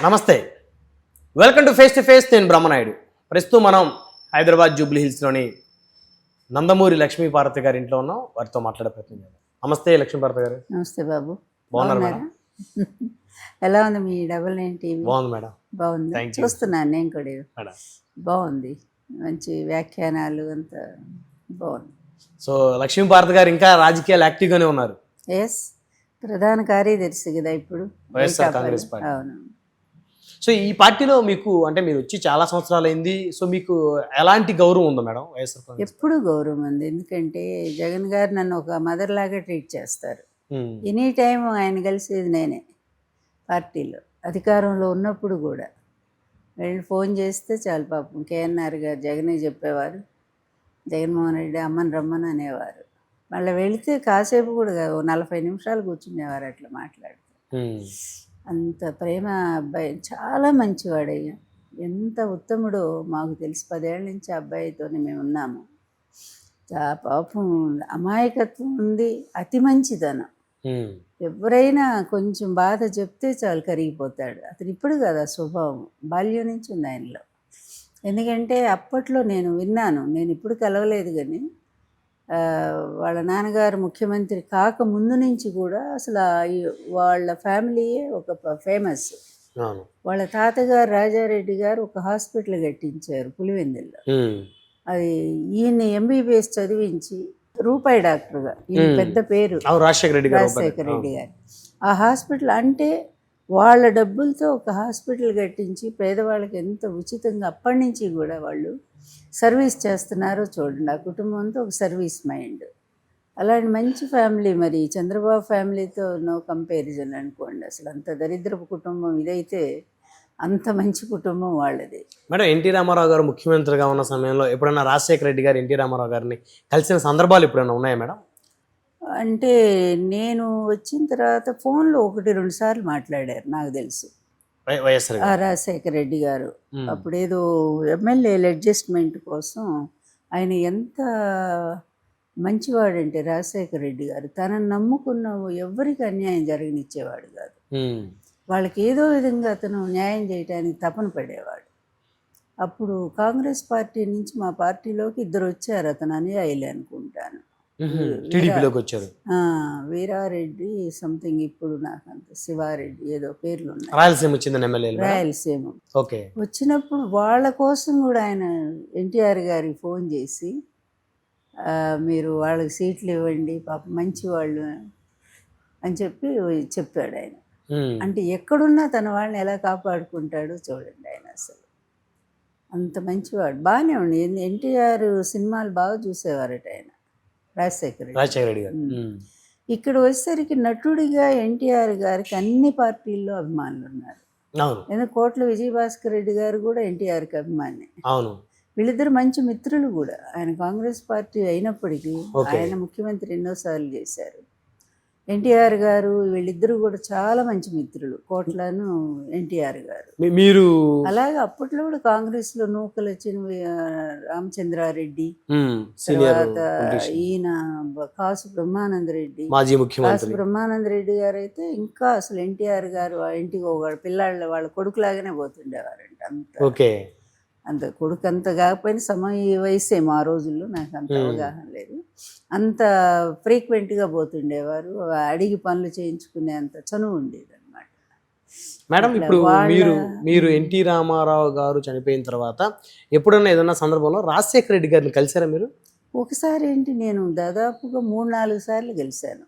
నమస్తే, welcome to face. నేను బ్రహ్మనాయుడు. ప్రస్తుతం మనం హైదరాబాద్ జూబ్లీ హిల్స్లోని నందమూరి లక్ష్మీపార్వతి గారి ఇంట్లో ఉన్నాం. వారితో మాట్లాడే ప్రయత్నం చేద్దాం. నమస్తే లక్ష్మీపార్వతి గారు. నమస్తే బాబు. బాగున్నారు మేడం? ఎలా ఉంది మీ డబుల్ నైన్ టీవీ? బాగుంది మేడం. బాగుంది, చూస్తున్నాను నేను కూడా. మేడం బాగుంది, మంచి వ్యాఖ్యానాలు అంతా బాగుంది. సో లక్ష్మీపార్వతి గారు ఇంకా రాజకీయాలు యాక్టివ్గానే ఉన్నారు. ఎస్, ప్రధాన కార్యదర్శి కదా ఇప్పుడు వైఎస్ఆర్ కాంగ్రెస్ పార్టీ. అవును. సో ఈ పార్టీలో మీకు అంటే మీరు వచ్చి చాలా సంవత్సరాలు అయింది. సో మీకు ఎలాంటి గౌరవం ఉందో మేడం వైఎస్ఆర్ కాంగ్రెస్? ఎప్పుడు గౌరవం ఉంది, ఎందుకంటే జగన్ గారు నన్ను ఒక మదర్ లాగా ట్రీట్ చేస్తారు. ఎనీ టైం ఆయన కలిసేది నేనే. పార్టీలో అధికారంలో ఉన్నప్పుడు కూడా వెళ్ళి ఫోన్ చేస్తే చాలు, పాపం కేఎన్ఆర్ గారు జగనే చెప్పేవారు, జగన్మోహన్ రెడ్డి అమ్మని రమ్మని అనేవారు. మళ్ళీ వెళితే కాసేపు కూడా 40 నిమిషాలు కూర్చునేవారు అట్లా మాట్లాడుతూ. అంత ప్రేమ అబ్బాయి, చాలా మంచివాడయ్యా. ఎంత ఉత్తముడో మాకు తెలిసి 10 ఏళ్ళ నుంచి అబ్బాయితోనే మేము ఉన్నాము. పాపం అమాయకత్వం ఉంది, అతి మంచిదనం. ఎవరైనా కొంచెం బాధ చెప్తే చాలు కరిగిపోతాడు. అతను ఇప్పుడు కదా స్వభావం, బాల్యం నుంచి ఉంది ఆయనలో. ఎందుకంటే అప్పట్లో నేను విన్నాను, నేను ఇప్పుడు కలవలేదు కానీ వాళ్ళ నాన్నగారు ముఖ్యమంత్రి కాక ముందు నుంచి కూడా అసలు వాళ్ళ ఫ్యామిలీయే ఒక ఫేమస్. వాళ్ళ తాతగారు రాజారెడ్డి గారు ఒక హాస్పిటల్ కట్టించారు పులివెందుల్లో. అది ఈయన ఎంబీబీఎస్ చదివించి రూపాయి డాక్టర్గా, ఈయన పెద్ద పేరు రాజశేఖర రెడ్డి గారు. ఆ హాస్పిటల్ అంటే వాళ్ళ డబ్బులతో ఒక హాస్పిటల్ కట్టించి పేదవాళ్ళకి ఎంత ఉచితంగా అప్పటి నుంచి కూడా వాళ్ళు సర్వీస్ చేస్తున్నారో చూడండి. ఆ కుటుంబంతో ఒక సర్వీస్ మైండ్, అలాంటి మంచి ఫ్యామిలీ. మరి చంద్రబాబు ఫ్యామిలీతో నో కంపారిజన్ అనుకోండి. అసలు అంత దరిద్రపు కుటుంబం ఇదైతే అంత మంచి కుటుంబం వాళ్ళది. మేడం, ఎన్టీ రామారావు గారు ముఖ్యమంత్రిగా ఉన్న సమయంలో ఎప్పుడైనా రాజశేఖర రెడ్డి గారు ఎన్టీ రామారావు గారిని కలిసిన సందర్భాలు ఎప్పుడైనా ఉన్నాయా మేడం? అంటే నేను వచ్చిన తర్వాత ఫోన్లో 1-2 సార్లు మాట్లాడారు నాకు తెలుసు రాజశేఖర రెడ్డి గారు. అప్పుడేదో ఎమ్మెల్యేల అడ్జస్ట్మెంట్ కోసం. ఆయన ఎంత మంచివాడంటే రాజశేఖర రెడ్డి గారు, తనను నమ్ముకున్న ఎవరికి అన్యాయం జరగనిచ్చేవాడు కాదు. వాళ్ళకి ఏదో విధంగా అతను న్యాయం చేయడానికి తపన పడేవాడు. అప్పుడు కాంగ్రెస్ పార్టీ నుంచి మా పార్టీలోకి 2 వచ్చారు, అతను అనుయాయులే అనుకుంటాను. టీడీపీలోకి వచ్చారు. వీరారెడ్డి సంథింగ్, ఇప్పుడు నాకు అంత శివారెడ్డి ఏదో పేర్లు ఉన్నాయి. రాయలసీమ వచ్చింది ఎమ్మెల్యే. రాయలసీమ ఓకే. వచ్చినప్పుడు వాళ్ళ కోసం కూడా ఆయన ఎన్టీఆర్ గారికి ఫోన్ చేసి మీరు వాళ్ళకి సీట్లు ఇవ్వండి, పాప మంచి వాళ్ళు అని చెప్పాడు ఆయన. అంటే ఎక్కడున్నా తన వాళ్ళని ఎలా కాపాడుకుంటాడో చూడండి ఆయన. అసలు అంత మంచివాడు. బాగానే ఉండి ఎన్టీఆర్ సినిమాలు బాగా చూసేవారట ఆయన రాజశేఖర రెడ్డి గారు. ఇక్కడ వచ్చేసరికి నటుడిగా ఎన్టీఆర్ గారికి అన్ని పార్టీల్లో అభిమానులు ఉన్నారు. ఎందుకంటే కోట్ల విజయభాస్కర్ రెడ్డి గారు కూడా ఎన్టీఆర్కి అభిమాని. వీళ్ళిద్దరు మంచి మిత్రులు కూడా. ఆయన కాంగ్రెస్ పార్టీ అయినప్పటికీ ఆయన ముఖ్యమంత్రి ఎన్నోసార్లు చేశారు. ఎన్టీఆర్ గారు వీళ్ళిద్దరూ కూడా చాలా మంచి మిత్రులు, కోట్లను ఎన్టీఆర్ గారు. మీరు అలాగే అప్పట్లో కూడా కాంగ్రెస్ లో నూకలు వచ్చిన రామచంద్రారెడ్డి, తర్వాత ఈయన కాసు బ్రహ్మానంద రెడ్డి, కాసు బ్రహ్మానంద రెడ్డి గారు అయితే ఇంకా అసలు ఎన్టీఆర్ గారు ఇంటికి వాళ్ళ కొడుకులాగానే పోతుండేవారంట. అంత కొడుకు అంత కాకపోయినా సమయ వయసేమో ఆ రోజుల్లో, నాకు అంత అవగాహన లేదు. అంత ఫ్రీక్వెంట్గా పోతుండేవారు, అడిగి పనులు చేయించుకునే అంత చనువు ఉండేది అనమాట. మేడం, ఇప్పుడు మీరు ఎన్టీ రామారావు గారు చనిపోయిన తర్వాత ఎప్పుడన్నా ఏదన్నా సందర్భంలో రాజశేఖర రెడ్డి గారిని కలిసారా మీరు? ఒకసారి ఏంటి, నేను దాదాపుగా 3-4 సార్లు కలిశాను.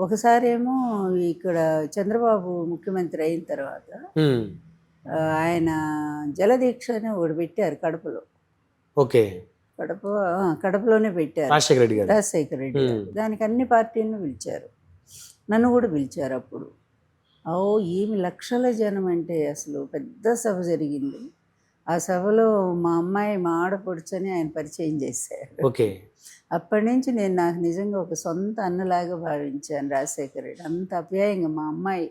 ఒకసారి ఏమో ఇక్కడ చంద్రబాబు ముఖ్యమంత్రి అయిన తర్వాత ఆయన జలదీక్ష అని ఒకటి పెట్టారు కడపలో. ఓకే. కడపలోనే పెట్టారు రాజశేఖర రెడ్డి గారు. దానికి అన్ని పార్టీలను పిలిచారు, నన్ను కూడా పిలిచారు. అప్పుడు ఏమి లక్షల జనం అంటే అసలు పెద్ద సభ జరిగింది. ఆ సభలో మా అమ్మాయి మా ఆడపడుచని ఆయన పరిచయం చేశారు. అప్పటి నుంచి నేను నాకు నిజంగా ఒక సొంత అన్నలాగా భావించాను రాజశేఖర రెడ్డి. అంత అప్యాయంగా మా అమ్మాయి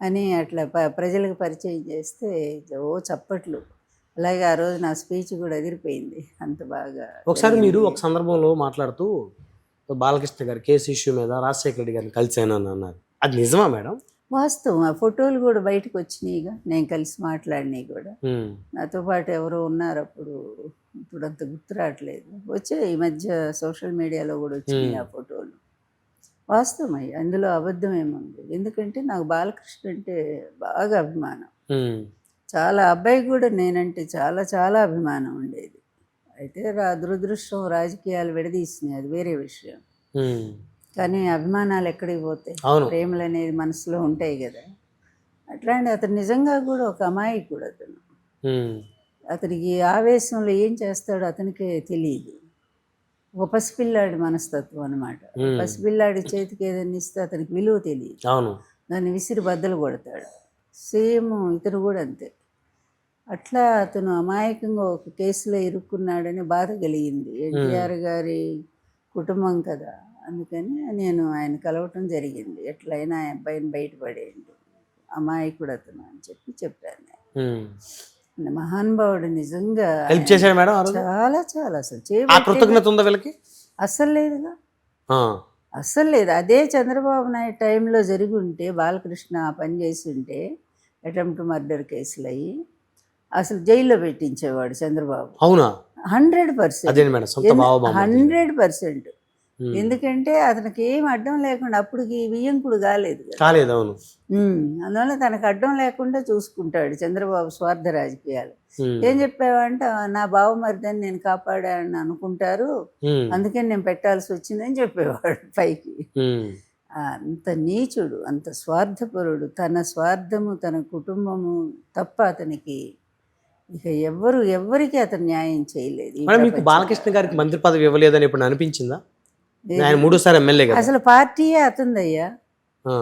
అని అట్లా ప్రజలకు పరిచయం చేస్తే చప్పట్లు. అలాగే ఆ రోజు నా స్పీచ్ కూడా ఎదిరిపోయింది, అంత బాగా. ఒకసారి మీరు ఒక సందర్భంలో మాట్లాడుతూ బాలకృష్ణ గారి కేసు ఇష్యూ మీద రాజశేఖర రెడ్డి గారిని కలిసాను అన్నారు, అది నిజమా మేడం? వాస్తవం. ఆ ఫోటోలు కూడా బయటకు వచ్చినాయిగా, నేను కలిసి మాట్లాడినవి కూడా. ఉమ్, నాతో పాటు ఎవరో ఉన్నారు అప్పుడు, ఇప్పుడు అంత గుర్తు రావట్లేదు. వచ్చాయి ఈ మధ్య సోషల్ మీడియాలో కూడా వచ్చినాయి ఆ ఫోటోలు. వాస్తవమయ్య, అందులో అబద్ధం ఏముంది. ఎందుకంటే నాకు బాలకృష్ణ అంటే బాగా అభిమానం. ఉమ్, చాలా, అబ్బాయి కూడా నేనంటే చాలా చాలా అభిమానం ఉండేది. అయితే దురదృష్టం రాజకీయాలు విడదీసినాయి, అది వేరే విషయం. ఉమ్, కానీ అభిమానాలు ఎక్కడికి పోతాయి? అవును. ప్రేమలు అనేది మనసులో ఉంటాయి కదా. అట్లాంటి అతను నిజంగా కూడా ఒక అమాయకుడు. అతను, ఉమ్, అతనికి ఆవేశంలో ఏం చేస్తాడో అతనికే తెలియదు. ఒక పసిపిల్లాడి మనస్తత్వం అనమాట. పసిపిల్లాడి చేతికి ఏదైనా ఇస్తే అతనికి విలువ తెలియదు, అవును. దాన్ని విసిరి బద్దలు కొడతాడు. సేమ్ ఇతను కూడా అంతే. అట్లా అతను అమాయకంగా ఒక కేసులో ఇరుక్కున్నాడని బాధ కలిగింది. ఎన్టీఆర్ గారి కుటుంబం కదా, అందుకని నేను ఆయన కలవటం జరిగింది. ఎట్లయినా ఆ అబ్బాయిని బయటపడేయండి, అమాయకుడు అతను అని చెప్పాను నేను. ఉమ్. మహానుభావుడు నిజంగా. హెల్ప్ చేశాడు మేడం ఆ రోజు? చాలా చాలా, అసలు ఆ కృతజ్ఞత ఉందా వీళ్ళకి? అస్సలు లేదుగా, ఆ, అస్సలు లేదు. అదే చంద్రబాబు నాయుడు టైంలో జరిగి ఉంటే, బాలకృష్ణ ఆ పని చేసి ఉంటే, అటెంప్ట్ మర్డర్ కేసులు అయ్యి అసలు జైల్లో పెట్టించేవాడు చంద్రబాబు. అవునా? 100%. అదే మేడం, సొంత బావ 100%. ఎందుకంటే అతనికి ఏం అడ్డం లేకుండా, అప్పటికి వియ్యంకుడు కాలేదు కదా. కాలేదు. అవును. అందువల్ల తనకు అడ్డం లేకుండా చూసుకుంటాడు చంద్రబాబు స్వార్థ రాజకీయాలు. ఉమ్, ఏం చెప్పావంటే, నా బావమరిదని నేను కాపాడానని అనుకుంటారు, ఉమ్, అందుకని నేను పెట్టాల్సి వచ్చిందని చెప్పేవాడు పైకి. ఉమ్, అంత నీచుడు, అంత స్వార్థపరుడు. తన స్వార్థము, తన కుటుంబము తప్ప అతనికి ఇక ఎవ్వరికి అతను న్యాయం చేయలేదు ఈ మేడం, మీకు ప్రపంచంలో. బాలకృష్ణ గారికి మంత్రి పదవి ఇవ్వలేదని ఇప్పుడు అనిపించిందా? ఆయన 3సారి ఎమ్మెల్యే కదా. అసలు పార్టీయే అతందయ్యా. ఆ.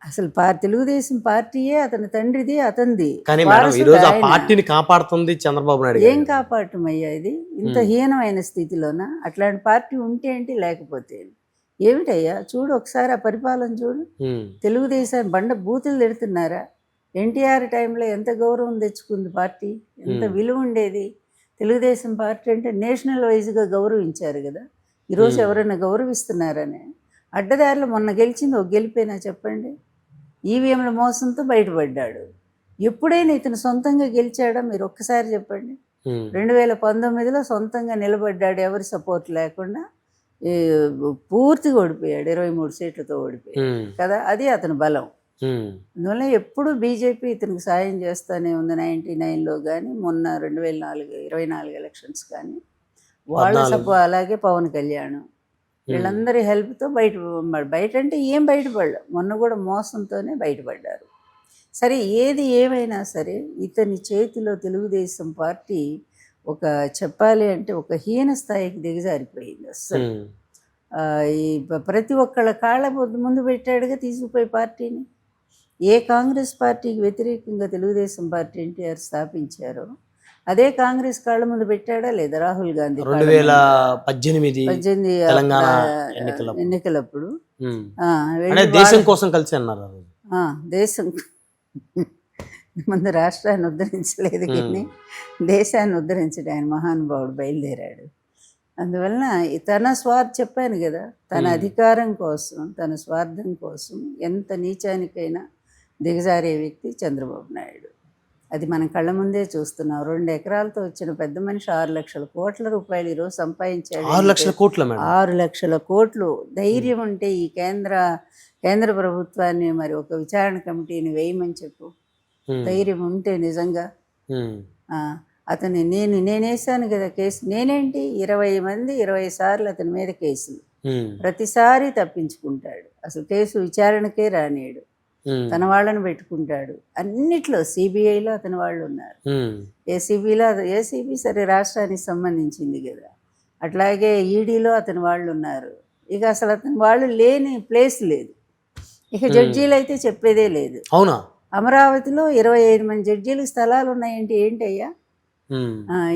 అసలు తెలుగుదేశం పార్టీయే అతని తండ్రిది, అతంది. కానీ మేడం, ఈ రోజు ఆ పార్టీని కాపాడుతుంది చంద్రబాబు నాయుడు గారు. ఏం కాపాడటమయ్యా ఇది? ఇంత హీనమైన స్థితిలోన అట్లాంటి పార్టీ ఉంటే ఏంటి, లేకపోతే ఏంటి? ఏమిటయ్యా, చూడు ఒకసారి ఆ పరిపాలన చూడు. ఉమ్, తెలుగుదేశం బండ బూతులు తిడుతున్నారా? ఎన్టీఆర్ టైంలో ఎంత గౌరవం తెచ్చుకుంది పార్టీ, ఎంత విలువ ఉండేది. తెలుగుదేశం పార్టీ అంటే నేషనల్ వైజ్గా గౌరవించారు కదా. ఈరోజు ఎవరైనా గౌరవిస్తున్నారనే? అడ్డదారిలో మొన్న గెలిచింది ఒక గెలిపేనా చెప్పండి? ఈవీఎంల మోసంతో బయటపడ్డాడు. ఎప్పుడైనా ఇతను సొంతంగా గెలిచాడా మీరు ఒక్కసారి చెప్పండి. ఉమ్, 2019లో సొంతంగా నిలబడ్డాడు, ఎవరి సపోర్ట్ లేకుండా. పూర్తిగా ఓడిపోయాడు, 23 సీట్లతో ఓడిపోయాడు ఉమ్, కదా. అది అతని బలం. ఉమ్, అందువల్ల ఎప్పుడు బీజేపీ ఇతనికి సాయం చేస్తూనే ఉంది. 99లో కానీ, మొన్న 2024 ఎలక్షన్స్ కానీ, వాళ్ళ అలాగే పవన్ కళ్యాణ్ వీళ్ళందరి హెల్ప్తో బయట అంటే ఏం బయటపడలేదు. మొన్న కూడా మోసంతోనే బయటపడ్డారు. సరే, ఏది ఏమైనా సరే ఇతని చేతిలో తెలుగుదేశం పార్టీ ఒక చెప్పాలి అంటే ఒక హీన స్థాయికి దిగజారిపోయింది అస్సలు. ఈ ప్రతి ఒక్కళ్ళ కాళ్ళ ముందు పెట్టాడుగా తీసుకుపోయి పార్టీని. ఏ కాంగ్రెస్ పార్టీకి వ్యతిరేకంగా తెలుగుదేశం పార్టీ ఎన్టీఆర్ స్థాపించారో అదే కాంగ్రెస్ కాళ్ళ ముందు పెట్టాడా లేదా రాహుల్ గాంధీ? 2018 తెలంగాణ ఎన్నికలప్పుడు దేశం కోసం కలిసి అన్నారు. దేశం ముందు రాష్ట్రాన్ని ఉద్ధరించలేదు కానీ దేశాన్ని ఉద్ధరించడం ఆయన మహానుభావుడు బయలుదేరాడు. అందువలన తన చెప్పాను కదా, తన అధికారం కోసం, తన స్వార్థం కోసం ఎంత నీచానికైనా దిగజారే వ్యక్తి చంద్రబాబు నాయుడు. అది మనం కళ్ళ ముందే చూస్తున్నాం. 2 ఎకరాలతో వచ్చిన పెద్ద మనిషి 6 లక్షల కోట్ల రూపాయలు ఈరోజు సంపాదించాడు. 6 లక్షల కోట్ల 6 లక్షల కోట్లు. ధైర్యం ఉంటే ఈ కేంద్ర ప్రభుత్వాన్ని మరి ఒక విచారణ కమిటీని వేయమని చెప్పు. ధైర్యం ఉంటే నిజంగా. అతన్ని నేనేసాను కదా కేసు. నేనేంటి 20 మంది 20 సార్లు అతని మీద కేసులు, ప్రతిసారి తప్పించుకుంటాడు. అసలు కేసు విచారణకే రానేడు, తన వాళ్ళని పెట్టుకుంటాడు. అన్నిట్లో సిబిఐలో అతని వాళ్ళు ఉన్నారు, ఏసీబీ సరే రాష్ట్రానికి సంబంధించింది కదా, అట్లాగే ఈడీలో అతని వాళ్ళు ఉన్నారు. ఇక అసలు అతని వాళ్ళు లేని ప్లేస్ లేదు. ఇక జడ్జీలు అయితే చెప్పేదే లేదు. అవునా? అమరావతిలో 25 మంది జడ్జీలకు స్థలాలు ఉన్నాయంటే ఏంటయ్యా?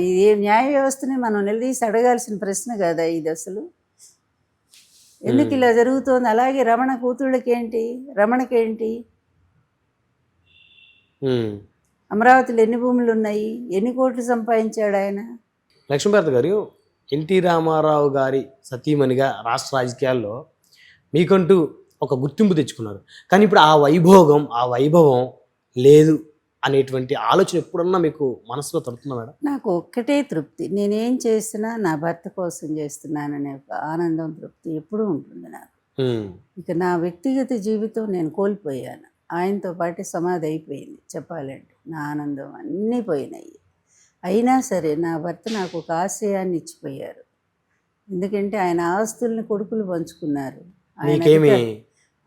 ఇది న్యాయ వ్యవస్థని మనం నిలదీసి అడగాల్సిన ప్రశ్న కదా ఇది. అసలు ఎందుకు ఇలా జరుగుతోంది? అలాగే రమణ కూతుళ్ళకేంటి, రమణకేంటి? అమరావతిలో ఎన్ని భూములు ఉన్నాయి, ఎన్ని కోట్లు సంపాదించాడు ఆయన? లక్ష్మీభారతి గారు, ఎన్టీ రామారావు గారి సతీమణిగా రాష్ట్ర రాజకీయాల్లో మీకంటూ ఒక గుర్తింపు తెచ్చుకున్నారు. కానీ ఇప్పుడు ఆ వైభవం లేదు అనేటువంటి ఆలోచన ఎప్పుడన్నా మీకు మనసులో తడుతుందా మేడం? నాకు ఒక్కటే తృప్తి, నేనేం చేసినా నా భర్త కోసం చేస్తున్నాననే ఒక ఆనందం, తృప్తి ఎప్పుడూ ఉంటుంది నాకు. ఇక నా వ్యక్తిగత జీవితం నేను కోల్పోయాను, ఆయనతో పాటు సమాధి అయిపోయింది చెప్పాలంటే. నా ఆనందం అన్నీ పోయినాయి. అయినా సరే నా భర్త నాకు ఒక ఆశయాన్ని ఇచ్చిపోయారు. ఎందుకంటే ఆయన ఆస్తుల్ని కొడుకులు పంచుకున్నారు,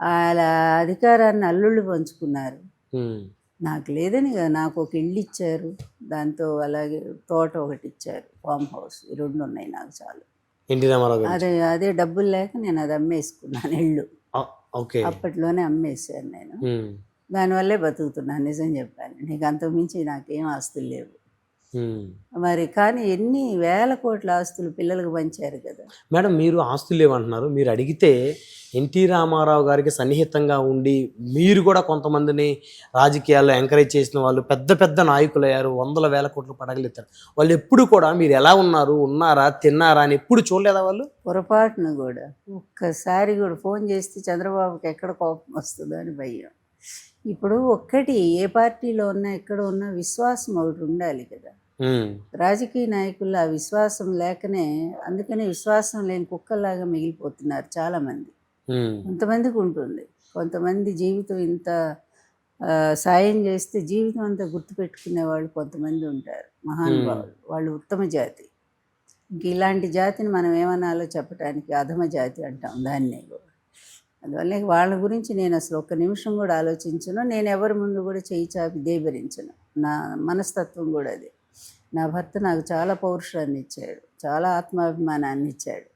ఆయన అధికారాన్ని అల్లుళ్ళు పంచుకున్నారు. నాకు లేదని కదా, నాకు ఒక ఇల్లు ఇచ్చారు, దాంతో అలాగే తోట ఒకటి ఇచ్చారు, ఫామ్ హౌస్, ఈ 2 ఉన్నాయి నాకు చాలు. అదే డబ్బులు లేక నేను అది అమ్మేసుకున్నాను ఇల్లు. అప్పట్లోనే అమ్మేశాను నేను. దానివల్లే బతుకుతున్నాను నిజం చెప్పాను. నీకు అంతకుమించి నాకేం ఆస్తులు లేవు మరి. కానీ ఎన్ని వేల కోట్ల ఆస్తులు పిల్లలకు పంచారు కదా మేడం. మీరు ఆస్తులు లేవంటున్నారు, మీరు అడిగితే ఎన్టీ రామారావు గారికి సన్నిహితంగా ఉండి మీరు కూడా కొంతమందిని రాజకీయాల్లో ఎంకరేజ్ చేసిన వాళ్ళు పెద్ద పెద్ద నాయకులు అయ్యారు, 100,000 కోట్లు పడగలెత్తారు. వాళ్ళు ఎప్పుడు కూడా మీరు ఎలా ఉన్నారు, ఉన్నారా, తిన్నారా అని ఎప్పుడు చూడలేదా వాళ్ళు? పొరపాటును కూడా ఒక్కసారి కూడా ఫోన్ చేస్తే చంద్రబాబుకి ఎక్కడ కోపం వస్తుందో అని భయం. ఇప్పుడు ఒక్కటి, ఏ పార్టీలో ఉన్నా ఎక్కడ ఉన్నా విశ్వాసం ఒకటి ఉండాలి కదా. రాజకీయ నాయకుల్లో ఆ విశ్వాసం లేకనే, అందుకనే విశ్వాసం లేని కుక్కల్లాగా మిగిలిపోతున్నారు చాలామంది. కొంతమందికి ఉంటుంది, కొంతమంది జీవితం ఇంత సాయం చేస్తే జీవితం అంతా గుర్తుపెట్టుకునే వాళ్ళు కొంతమంది ఉంటారు, మహానుభావులు. వాళ్ళు ఉత్తమ జాతి. ఇంక ఇలాంటి జాతిని మనం ఏమనాలో చెప్పడానికి అధమ జాతి అంటాం దాన్ని కూడా. అందువల్ల వాళ్ళ గురించి నేను అసలు ఒక్క నిమిషం కూడా ఆలోచించను. నేను ఎవరి ముందు కూడా చేయి చాపి దేబరించను. నా మనస్తత్వం కూడా అదే. నా భర్త నాకు చాలా పౌరుషాన్ని ఇచ్చాడు, చాలా ఆత్మాభిమానాన్ని ఇచ్చాడు.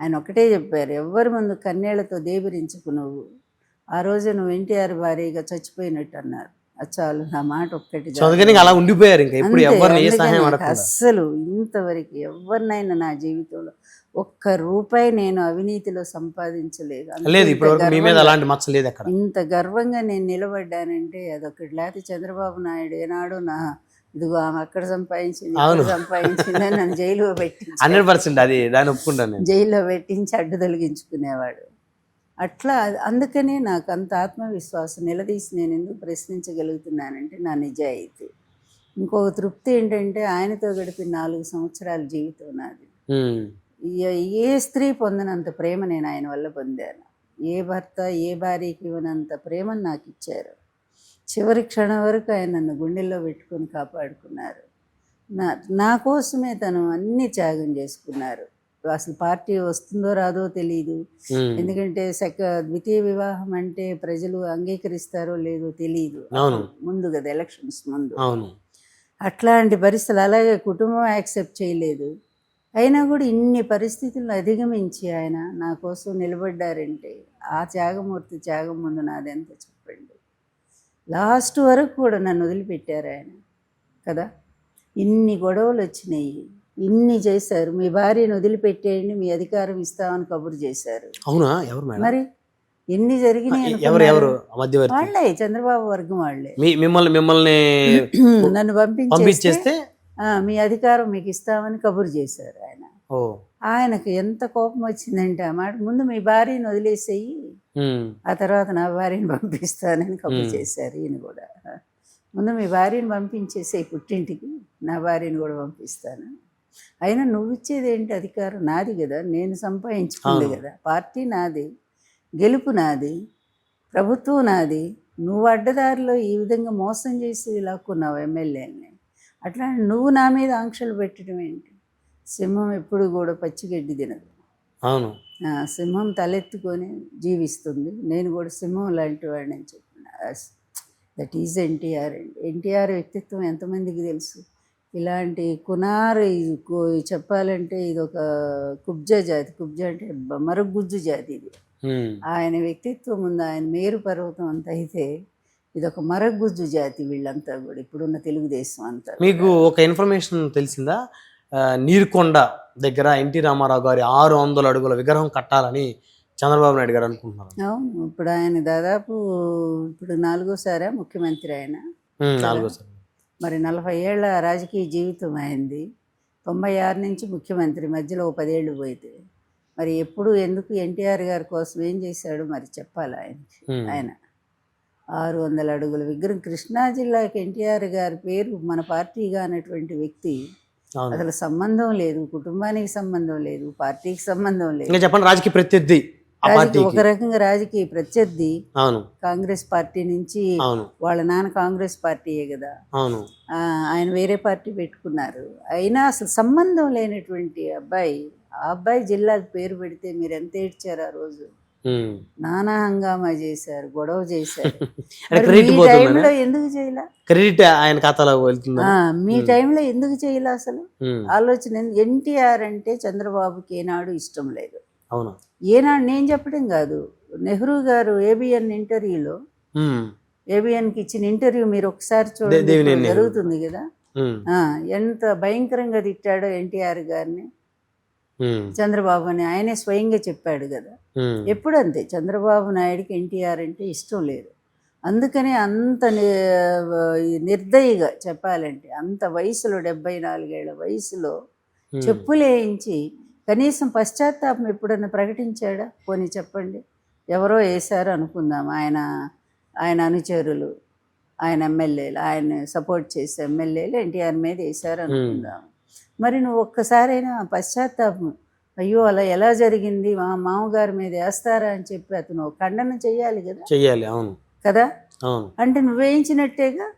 ఆయన ఒకటే చెప్పారు, ఎవరి ముందు కన్నీళ్లతో దేబరించుకు నువ్వు, ఆ రోజు నువ్వు ఎన్టీఆర్ భార్యగా చచ్చిపోయినట్టు అన్నారు. చాలు, నా మాట ఒక్కటి అలా ఉండిపోయారు. అస్సలు ఇంతవరకు ఎవరినైనా నా జీవితంలో ఒక్క రూపాయి నేను అవినీతిలో సంపాదించలేదు. ఇంత గర్వంగా నేను నిలబడ్డానంటే అదొకటి. లేకపోతే చంద్రబాబు నాయుడు ఏనాడు నా ఇదిగో ఆమె అక్కడ సంపాదించింది సంపాదించిందని నన్ను జైల్లో జైల్లో పెట్టించి అడ్డు తొలగించుకునేవాడు. అట్లా అందుకనే నాకు అంత ఆత్మవిశ్వాసం. నిలదీసి నేను ఎందుకు ప్రశ్నించగలుగుతున్నానంటే నా నిజాయితీ. ఇంకొక తృప్తి ఏంటంటే ఆయనతో గడిపిన 4 సంవత్సరాల జీవితం నాది. ఏ స్త్రీ పొందినంత ప్రేమ నేను ఆయన వల్ల పొందాను. ఏ భర్త ఏ భార్యకి ఇవ్వనంత ప్రేమను నాకు ఇచ్చారు. చివరి క్షణం వరకు ఆయన నన్ను గుండెల్లో పెట్టుకొని కాపాడుకున్నారు. నా కోసమే తను అన్ని త్యాగం చేసుకున్నారు. అసలు పార్టీ వస్తుందో రాదో తెలియదు, ఎందుకంటే ద్వితీయ వివాహం అంటే ప్రజలు అంగీకరిస్తారో లేదో తెలియదు ముందు కదా, ఎలక్షన్స్ ముందు. అట్లాంటి పరిస్థితులు, అలాగే కుటుంబం యాక్సెప్ట్ చేయలేదు. అయినా కూడా ఇన్ని పరిస్థితులను అధిగమించి ఆయన నా కోసం నిలబడ్డారంటే ఆ త్యాగమూర్తి త్యాగం ముందు నాదెంత చెప్పండి. లాస్ట్ వరకు కూడా నన్ను వదిలిపెట్టారు ఆయన కదా. ఇన్ని గొడవలు వచ్చినాయి, ఇన్ని చేశారు. మీ భార్యను వదిలిపెట్టేయండి, మీ అధికారం ఇస్తామని కబురు చేశారు. అవునా? ఎవరు మరి ఎన్ని జరిగినాయి? వాళ్ళే, చంద్రబాబు వర్గం వాళ్ళే. మిమ్మల్ని నన్ను పంపించేస్తే మీ అధికారం మీకు ఇస్తామని కబురు చేశారు ఆయన. ఆయనకు ఎంత కోపం వచ్చిందంటే ఆ మాట, ముందు మీ భార్యను వదిలేసేయి, ఆ తర్వాత నా భార్యను పంపిస్తానని కబురు చేశారు. ఈయన కూడా ముందు మీ భార్యను పంపించేసే పుట్టింటికి, నా భార్యను కూడా పంపిస్తాను. అయినా నువ్వు ఇచ్చేది ఏంటి? అధికారం నాది కదా, నేను సంపాదించుకుంది కదా, పార్టీ నాది, గెలుపు నాది, ప్రభుత్వం నాది. నువ్వు అడ్డదారిలో ఈ విధంగా మోసం చేసి లాక్కున్నావు ఎమ్మెల్యేని. అట్లా నువ్వు నా మీద ఆంక్షలు పెట్టడం ఏంటి? సింహం ఎప్పుడు కూడా పచ్చిగడ్డి తినదు. అవును, సింహం తలెత్తుకొని జీవిస్తుంది. నేను కూడా సింహం లాంటి వాడిని అని చెప్పిన. దట్ ఈజ్ ఎన్టీఆర్ అండి. ఎన్టీఆర్ వ్యక్తిత్వం ఎంతమందికి తెలుసు? ఇలాంటి కునారు చెప్పాలంటే ఇది ఒక కుబ్జా జాతి. కుబ్జా అంటే మరుగుజ్జు జాతి. ఇది ఆయన వ్యక్తిత్వం ఉంది. ఆయన మేరు పర్వతం అంత అయితే ఇది ఒక మరగుజ్జు జాతి వీళ్ళంతా కూడా, ఇప్పుడున్న తెలుగుదేశం అంతా. మీకు ఒక ఇన్ఫర్మేషన్ తెలిసిందా? నీరుకొండ దగ్గర ఎన్టీ రామారావు గారి 600 అడుగుల విగ్రహం కట్టాలని చంద్రబాబు నాయుడు గారు అనుకుంటున్నారు. అవును, ఇప్పుడు ఆయన దాదాపు ఇప్పుడు 4వ ముఖ్యమంత్రి ఆయన. 4వ మరి 40 ఏళ్ల రాజకీయ జీవితం అయింది. 96 నుంచి ముఖ్యమంత్రి, మధ్యలో 10 ఏళ్ళు పోయితే మరి ఎప్పుడు ఎందుకు ఎన్టీఆర్ గారి కోసం ఏం చేశాడు మరి చెప్పాలి ఆయనకి. ఆయన 600 అడుగుల విగ్రహం, కృష్ణా జిల్లాకి ఎన్టీఆర్ గారి పేరు మన పార్టీగా అన్నటువంటి వ్యక్తి అసలు సంబంధం లేదు, కుటుంబానికి సంబంధం లేదు, పార్టీకి సంబంధం లేదు. ఇంకా చెప్పండి, రాజకీయ ప్రత్యర్థి ఒక రకంగా రాజకీయ ప్రత్యర్థి. అవును, కాంగ్రెస్ పార్టీ నుంచి అవును, వాళ్ళ నాన్న కాంగ్రెస్ పార్టీయే కదా, అవును, ఆయన వేరే పార్టీ పెట్టుకున్నారు. అయినా అసలు సంబంధం లేనటువంటి అబ్బాయి, ఆ అబ్బాయి జిల్లాకు పేరు పెడితే మీరు ఎంత ఏడ్చారు ఆ రోజు. నానా హంగామా చేశారు, గొడవ చేశారు. మీ టైంలో ఎందుకు చేయలే? క్రెడిట్ ఆయన ఖాతాలో వెళ్తుంది. మీ టైంలో ఎందుకు చేయలే అసలు? ఆలోచన. ఎన్టీఆర్ అంటే చంద్రబాబుకి ఏనాడు ఇష్టం లేదు. అవును, ఏనాడు నేను చెప్పడం కాదు, నెహ్రూ గారు ఏబిఎన్ ఇంటర్వ్యూలో, ఏబిఎన్కి ఇచ్చిన ఇంటర్వ్యూ మీరు ఒకసారి చూడండి, జరుగుతుంది కదా, ఎంత భయంకరంగా తిట్టాడో ఎన్టీఆర్ గారిని, చంద్రబాబు అని ఆయనే స్వయంగా చెప్పాడు కదా. ఎప్పుడు అంతే, చంద్రబాబు నాయుడికి ఎన్టీఆర్ అంటే ఇష్టం లేదు. అందుకని అంత నిర్దయిగా చెప్పాలంటే, అంత వయసులో 74 ఏళ్ల వయసులో చెప్పులేయించి కనీసం పశ్చాత్తాపం ఎప్పుడన్నా ప్రకటించాడా? పోనీ చెప్పండి. ఎవరో వేశారు అనుకుందాం, ఆయన అనుచరులు, ఆయన ఎమ్మెల్యేలు, ఆయన సపోర్ట్ చేసే ఎమ్మెల్యేలు ఎన్టీఆర్ మీద వేశారు అనుకుందాం. మరి నువ్వు ఒక్కసారైనా పశ్చాత్తాపం, అయ్యో అలా ఎలా జరిగింది, మా మామగారి మీద వేస్తారా అని చెప్పి అతను ఖండన చెయ్యాలి కదా. చెయ్యాలి. అవును కదా. అంటే నువ్వేయించినట్టేగా,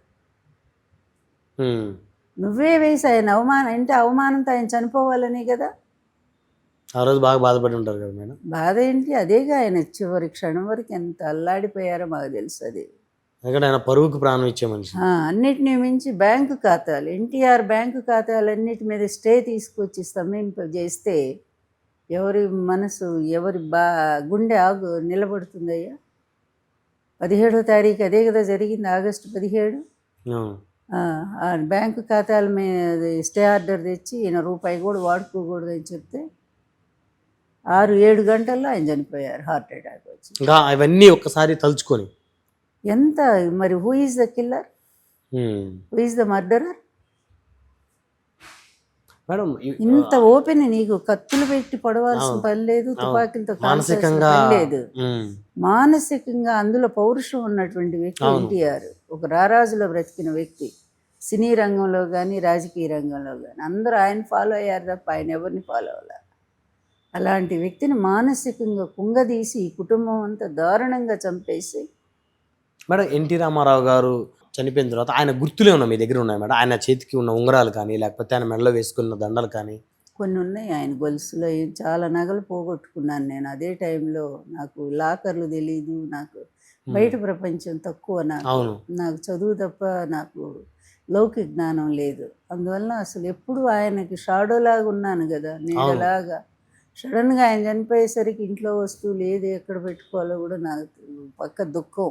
నువ్వే వేసి ఆయన అవమానం, అంటే అవమానంతో ఆయన చనిపోవాలని కదా. ఆ రోజు బాగా బాధపడి ఉంటారు కదా మేడం. బాధ ఏంటి, అదేగా ఆయన చివరి క్షణం వరకు ఎంత అల్లాడిపోయారో మాకు తెలుసు. అది ఆయన పరువుకు ప్రాణం ఇచ్చే మనిషి. అన్నిటినీ మించి బ్యాంకు ఖాతాలు, ఎన్టీఆర్ బ్యాంకు ఖాతాలన్నిటి మీద స్టే తీసుకొచ్చి స్తంభింపజేస్తే ఎవరి మనసు, ఎవరి గుండె నిలబడుతుందయ్యా? 17వ తారీఖు అదే కదా జరిగింది, ఆగస్టు 17. బ్యాంకు ఖాతాల మీద స్టే ఆర్డర్ తెచ్చి ఈయన రూపాయి కూడా వాడుకోకూడదు అని చెప్తే 6-7 గంటల్లో ఆయన చనిపోయారు, హార్ట్ అటాక్ వచ్చి. అవన్నీ ఒక్కసారి తలుచుకొని ఎంత మరి, who is the killer, who is the murderer? Madam ఇంత ఓపెన్, నీకు కత్తులు పెట్టి పొడవాల్సిన పని లేదు, తుపాకీలతో కాల్చాల్సిన పని లేదు. మానసికంగా అందులో పౌరుషం ఉన్నటువంటి వ్యక్తి ఎన్టీఆర్. ఒక రారాజులో బ్రతికిన వ్యక్తి. సినీ రంగంలో కానీ రాజకీయ రంగంలో కానీ అందరూ ఆయన ఫాలో అయ్యారు తప్ప ఆయన ఎవరిని ఫాలో అవ్వాలి. అలాంటి వ్యక్తిని మానసికంగా కుంగదీసి ఈ కుటుంబం అంతా దారుణంగా చంపేసి. మేడం ఎన్టీ రామారావు గారు చనిపోయిన తర్వాత ఆయన గుర్తులే ఉన్నాయి మీ దగ్గర ఉన్నాయి మేడం? ఆయన చేతికి ఉన్న ఉంగరాలు కానీ, లేకపోతే ఆయన మెడలో వేసుకున్న దండలు కానీ? కొన్ని ఉన్నాయి. ఆయన గొలుసులో చాలా నగలు పోగొట్టుకున్నాను నేను అదే టైంలో. నాకు లాకర్లు తెలీదు, నాకు బయట ప్రపంచం తక్కువ, నాకు చదువు తప్ప నాకు లౌకిక జ్ఞానం లేదు. అందువల్ల అసలు ఎప్పుడు ఆయనకి షాడోలాగా ఉన్నాను కదా, నీడలాగా. సడన్గా ఆయన చనిపోయేసరికి ఇంట్లో వస్తువు లేదు, ఎక్కడ పెట్టుకోవాలో కూడా నాకు పక్క దుఃఖం,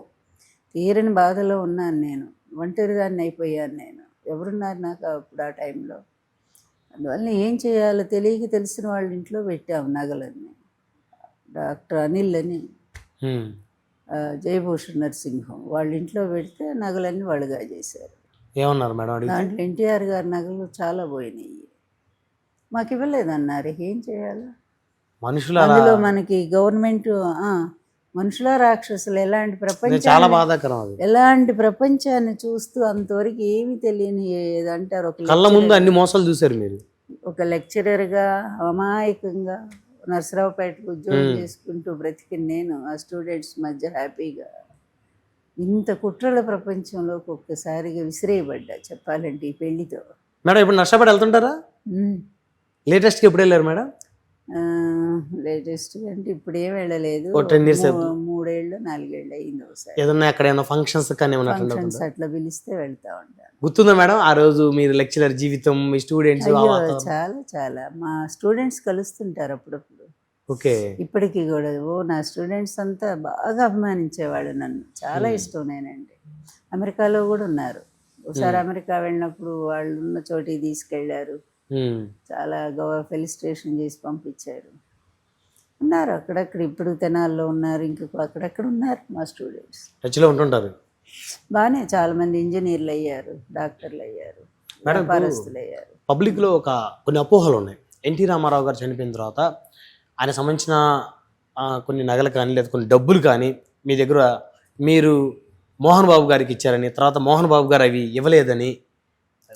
తీరని బాధలో ఉన్నాను నేను. ఒంటరిదాన్ని అయిపోయాను నేను. ఎవరున్నారు నాకు అప్పుడు ఆ టైంలో? అందువల్ల ఏం చేయాలో తెలియక తెలిసిన వాళ్ళ ఇంట్లో పెట్టాము నగలన్నీ. డాక్టర్ అనిల్ అని, జయభూషణ్ నరసింహం వాళ్ళ ఇంట్లో పెడితే నగలన్నీ వాళ్ళుగా చేశారు. ఏమన్నారు మేడం? దాంట్లో ఎన్టీఆర్ గారి నగలు చాలా పోయినాయి. మాకు ఇవ్వలేదన్నారు. ఏం చేయాలి? అందులో మనకి గవర్నమెంట్ మనుషుల రాక్షసులు ఎలాంటి ప్రపంచం, ఎలాంటి ప్రపంచాన్ని చూస్తూ అంతవరకు ఏమి తెలియని ఏదంటారు, కళ్ళ ముందు అన్ని మోసాలు చూశారు మీరు. ఒక లెక్చరర్గా అమాయకంగా నర్సరావుపేటకు ఉద్యోగం చేసుకుంటూ బ్రతికిన నేను ఆ స్టూడెంట్స్ మధ్య హ్యాపీగా ఇంత కుట్రల ప్రపంచంలోకి ఒక్కసారిగా విసిరేయబడ్డా చెప్పాలంటే ఈ పెళ్లితో. మేడం ఇప్పుడు నష్టపడి వెళ్తుంటారా? లేటెస్ట్గా ఎప్పుడు వెళ్ళారు మేడం? లేటెస్ట్ అంటే ఇప్పుడు ఏం వెళ్ళలేదు, 3 ఏళ్ళు 4 ఏళ్ళు అయింది. ఒకసారి ఏదన్నా ఎక్కడైనా ఫంక్షన్స్ అట్లా పిలిస్తే వెళ్తా ఉంటాను. గుర్తుందా మేడం ఆ రోజు మీరు లెక్చరర్ జీవితం, మీ స్టూడెంట్స్? చాలా చాలా మా స్టూడెంట్స్ కలుస్తుంటారు అప్పుడప్పుడు. ఓకే. ఇప్పటికీ కూడా నా స్టూడెంట్స్ అంతా బాగా అభిమానించేవాళ్ళు నన్ను, చాలా ఇష్టం నేనండి. అమెరికాలో కూడా ఉన్నారు. ఒకసారి అమెరికా వెళ్ళినప్పుడు వాళ్ళు ఉన్న చోటికి తీసుకెళ్లారు, చాలా ఫెలిస్ట్రేషన్ చేసి పంపించారు. ఉన్నారు అక్కడక్కడ, ఇప్పుడు తెనాల్లో ఉన్నారు, ఇంకొక అక్కడక్కడ ఉన్నారు మా స్టూడెంట్స్. టచ్లో ఉంటుంటారు. బాగానే చాలా మంది ఇంజనీర్లు అయ్యారు, డాక్టర్లు అయ్యారు, వ్యాపారస్తులు అయ్యారు. పబ్లిక్లో కొన్ని అపోహలు ఉన్నాయి. ఎన్టీ రామారావు గారు చనిపోయిన తర్వాత ఆయన సంబంధించిన కొన్ని నగలు కానీ లేదా కొన్ని డబ్బులు కానీ మీ దగ్గర మీరు మోహన్ బాబు గారికి ఇచ్చారని, తర్వాత మోహన్ బాబు గారు అవి ఇవ్వలేదని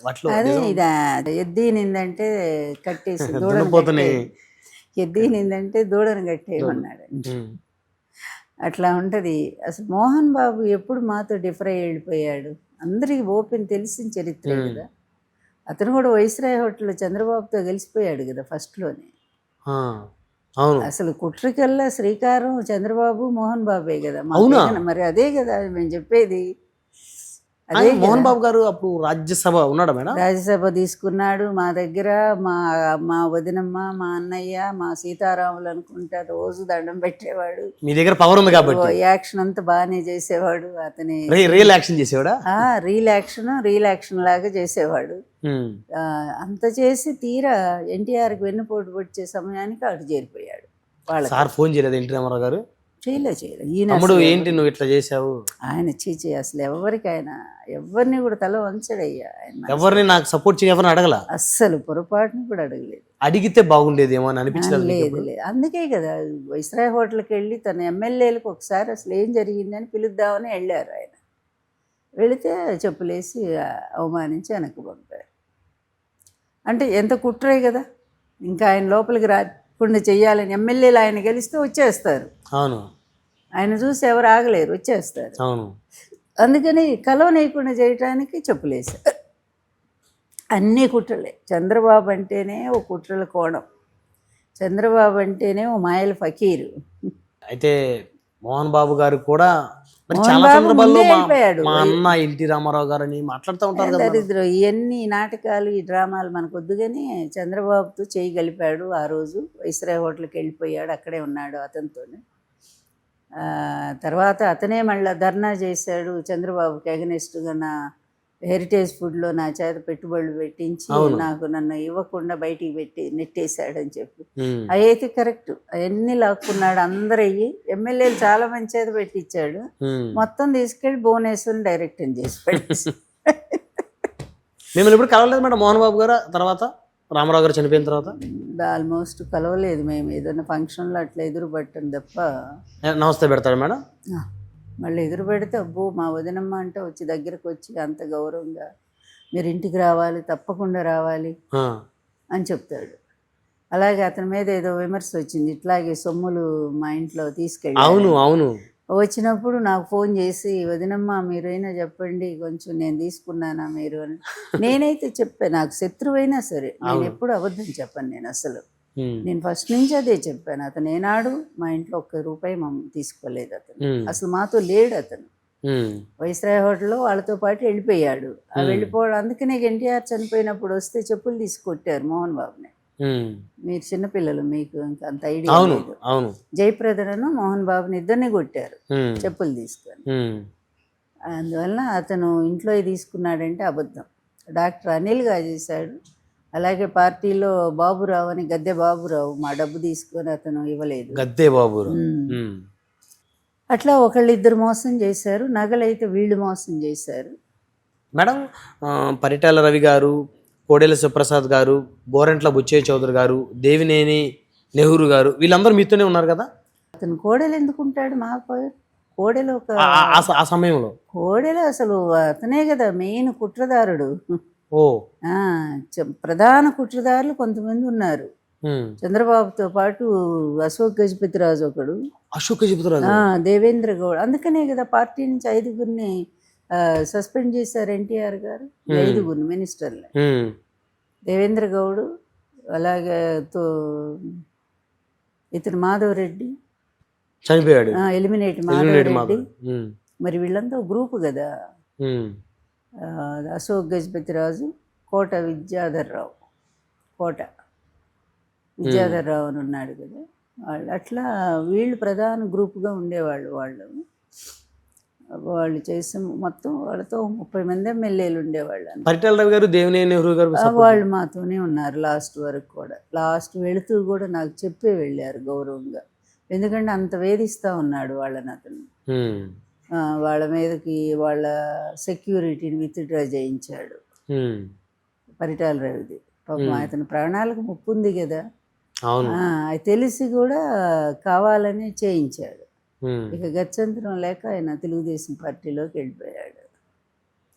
వాటిలో అదే ఇది ఎద్దీనిందంటే కట్టేసి దున్నపోతని ఎద్దీనిందంటే దూడను కట్టేయమన్నాడు. అట్లా ఉంటుంది. అసలు మోహన్ బాబు ఎప్పుడు మాతో డిఫర్ అయ్యి వెళ్ళిపోయాడు. అందరికీ ఓపెన్ తెలిసిన చరిత్రే కదా. అతను కూడా వైస్రాయ్ హోటల్లో చంద్రబాబుతో కలిసిపోయాడు కదా ఫస్ట్లోనే. అవును, అసలు కుట్రకల్లా శ్రీకారం చంద్రబాబు మోహన్ బాబే కదా. అవునా? మరి అదే కదా మేము చెప్పేది. అదే మోహన్ బాబు గారు అప్పుడు రాజ్యసభ ఉన్నాడా మేడం? రాజ్యసభ తీసుకున్నాడు. మా దగ్గర మా వదినమ్మ, మా అన్నయ్య, మా సీతారాములు అనుకుంటా రోజు దండం పెట్టేవాడు. మీ దగ్గర పవర్ ఉంది కాబట్టి యాక్షన్ అంతా బాగానే చేసేవాడు. అతని రియల్ యాక్షన్ చేసేవాడా? రియల్ యాక్షన్ లాగా చేసేవాడు. అంత చేసి తీరా ఎన్టీఆర్కి వెన్నుపోటు వచ్చే సమయానికి అటు చేరిపోయాడు. సార్ ఫోన్ చేయలేదు ఎన్టీ రామారావు గారు? చేయలే. ఈయన ఏంటి నువ్వు ఇట్లా చేసావు? ఆయన చీచి అసలు ఎవరిని కూడా తల వంచడయ్యా. ఆయన ఎవరిని నాకు సపోర్ట్ చేయవని అడగల, అస్సలు పొరపాటుని కూడా అడగలేదు. అడిగితే బాగుండేదేమో అని అనిపించలేదు? లేదు. అందుకే కదా వైస్రాయ్ హోటల్కి వెళ్ళి తన ఎమ్మెల్యేలకు ఒకసారి అసలు ఏం జరిగిందని పిలుద్దామని వెళ్ళారు. ఆయన వెళితే చెప్పులేసి అవమానించి వెనక్కి పంపారు. అంటే ఎంత కుట్రే కదా. ఇంకా ఆయన లోపలికి రాకుండా చెయ్యాలని ఎమ్మెల్యేలు ఆయన గెలిస్తే వచ్చేస్తారు. అవును, ఆయన చూసి ఎవరు ఆగలేరు, వచ్చేస్తారు. అవును. అందుకని కలవనేయకుండా చేయటానికి చెప్పులేశారు. అన్నీ కుట్రలే. చంద్రబాబు అంటేనే ఓ కుట్రల కోణం. చంద్రబాబు అంటేనే ఓ మాయల ఫకీరు. అయితే మోహన్ బాబు గారు కూడా చాలా సందర్భాల్లో మా అన్న ఎన్టీ రామారావు గారని మాట్లాడుతూ ఉంటారు కదా. దరిద్రం ఇవన్నీ నాటకాలు, ఈ డ్రామాలు మనకు వద్దుగానే చంద్రబాబుతో చేయగలిపాడు. ఆ రోజు వైస్రాయ్ హోటల్కి వెళ్ళిపోయాడు, అక్కడే ఉన్నాడు అతనితోనే. తర్వాత అతనే మళ్ళీ ధర్నా చేశాడు చంద్రబాబుకి అగెనిస్ట్గా. నా హెరిటేజ్ ఫుడ్లో నా చేత పెట్టుబడులు పెట్టించి నన్ను ఇవ్వకుండా బయటికి నెట్టేశాడని చెప్పి. అయితే కరెక్ట్. అవన్నీ లాక్కున్నాడు. అందరూ అయ్యి ఎమ్మెల్యేలు చాలా మంది చేత పెట్టించాడు. మొత్తం తీసుకెళ్ళి భువనేశ్వరం డైరెక్ట్ చేసి పెట్టేసి. మిమ్మల్ని ఎప్పుడు కలవలేదు మేడం మోహన్ బాబు గారు? తర్వాత రామారావు గారు చనిపోయిన తర్వాత ఆల్మోస్ట్ కలవలేదు. మేము ఏదైనా ఫంక్షన్లో అట్లా ఎదురు పట్టాం తప్ప. నమస్తే పెడతాడు మేడం? మళ్ళీ ఎదురు పెడితే అబ్బో మా వదినమ్మ అంటే వచ్చి దగ్గరకు వచ్చి అంత గౌరవంగా మీరు ఇంటికి రావాలి, తప్పకుండా రావాలి అని చెప్తాడు. అలాగే అతని మీద ఏదో విమర్శ వచ్చింది, ఇట్లాగే సొమ్ములు మా ఇంట్లో తీసుకెళ్ళి. అవును. వచ్చినప్పుడు నాకు ఫోన్ చేసి వదినమ్మ మీరైనా చెప్పండి కొంచెం నేను తీసుకున్నానా మీరు అని. నేనైతే చెప్పాను, నాకు శత్రువైనా సరే నేను ఎప్పుడు అబద్ధం చెప్పాను. నేను ఫస్ట్ నుంచి అదే చెప్పాను. అతను ఏనాడు మా ఇంట్లో ₹1 తీసుకోలేదు. అతను అసలు మాతో లేడు. అతను వైస్రాయ్ హోటల్లో వాళ్ళతో పాటు వెళ్ళిపోయాడు. వెళ్ళిపోవడం అందుకనే ఎన్టీఆర్ చనిపోయినప్పుడు వస్తే చెప్పులు తీసుకొట్టారు మోహన్ బాబుని. మీరు చిన్నపిల్లలు, మీకు ఇంకా అంత ఐడియా లేదు. జయప్రదను మోహన్ బాబుని ఇద్దరిని కొట్టారు చెప్పులు తీసుకొని. అందువల్ల అతను ఇంట్లో తీసుకున్నాడంటే అబద్ధం. డాక్టర్ అనిల్గా చేశాడు. అలాగే పార్టీలో బాబురావు అని, గద్దె బాబురావు, మా డబ్బు తీసుకొని అతను ఇవ్వలేదు. గద్దె బాబురావు అట్లా ఒకళ్ళిద్దరు మోసం చేశారు. నగలైతే వీళ్ళు మోసం చేశారు. మేడం పరిటాల రవి గారు, కోడెల శివప్రసాద్ గారు, గోరంట్ల బుచ్చయ్య చౌదరి గారు, దేవినేని నెహ్రూ గారు వీళ్ళందరూ మీతోనే ఉన్నారు కదా. అతను కోడెలు ఎందుకుంటాడు? మా కోడెలు ఒక ఆ సమయంలో కోడెలు అసలు అతనే కదా మెయిన్ కుట్రదారుడు. ప్రధాన కుట్రదారులు కొంతమంది ఉన్నారు చంద్రబాబుతో పాటు. అశోక్ గజపతిరాజు ఒకడు, దేవేంద్ర గౌడ్. అందుకనే కదా పార్టీ నుంచి 5గురిని సస్పెండ్ చేశారు ఎన్టీఆర్ గారు. 5గురిని మినిస్టర్లు. దేవేంద్ర గౌడ్, అలాగే ఇతను మాధవరెడ్డి చనిపోయాడు, ఎలిమినేట్ మాధవరెడ్డి. మరి వీళ్ళంతా గ్రూపు కదా. అశోక్ గజపతిరాజు, కోట విద్యాధర్రావు అని ఉన్నాడు కదా. అట్లా వీళ్ళు ప్రధాన గ్రూపుగా ఉండేవాళ్ళు. వాళ్ళు చేసే మొత్తం వాళ్ళతో 30 మంది ఎమ్మెల్యేలు ఉండేవాళ్ళు. పరిటాల రవి గారు, దేవినేని నెహ్రూ గారు వాళ్ళు మాతోనే ఉన్నారు లాస్ట్ వరకు కూడా. లాస్ట్ వెళుతూ కూడా నాకు చెప్పే వెళ్ళారు గౌరవంగా. ఎందుకంటే అంత వేధిస్తూ ఉన్నాడు వాళ్ళని అతను. వాళ్ళ మీదకి వాళ్ళ సెక్యూరిటీని విత్డ్రా చేయించాడు పరిటాల రవిది. పాపం అతని ప్రాణాలకు ముప్పు ఉంది కదా. అవును. అది తెలిసి కూడా కావాలని చేయించాడు. ఉమ్. ఇక గత్యంతరం లేక ఆయన తెలుగుదేశం పార్టీలోకి వెళ్ళిపోయాడు.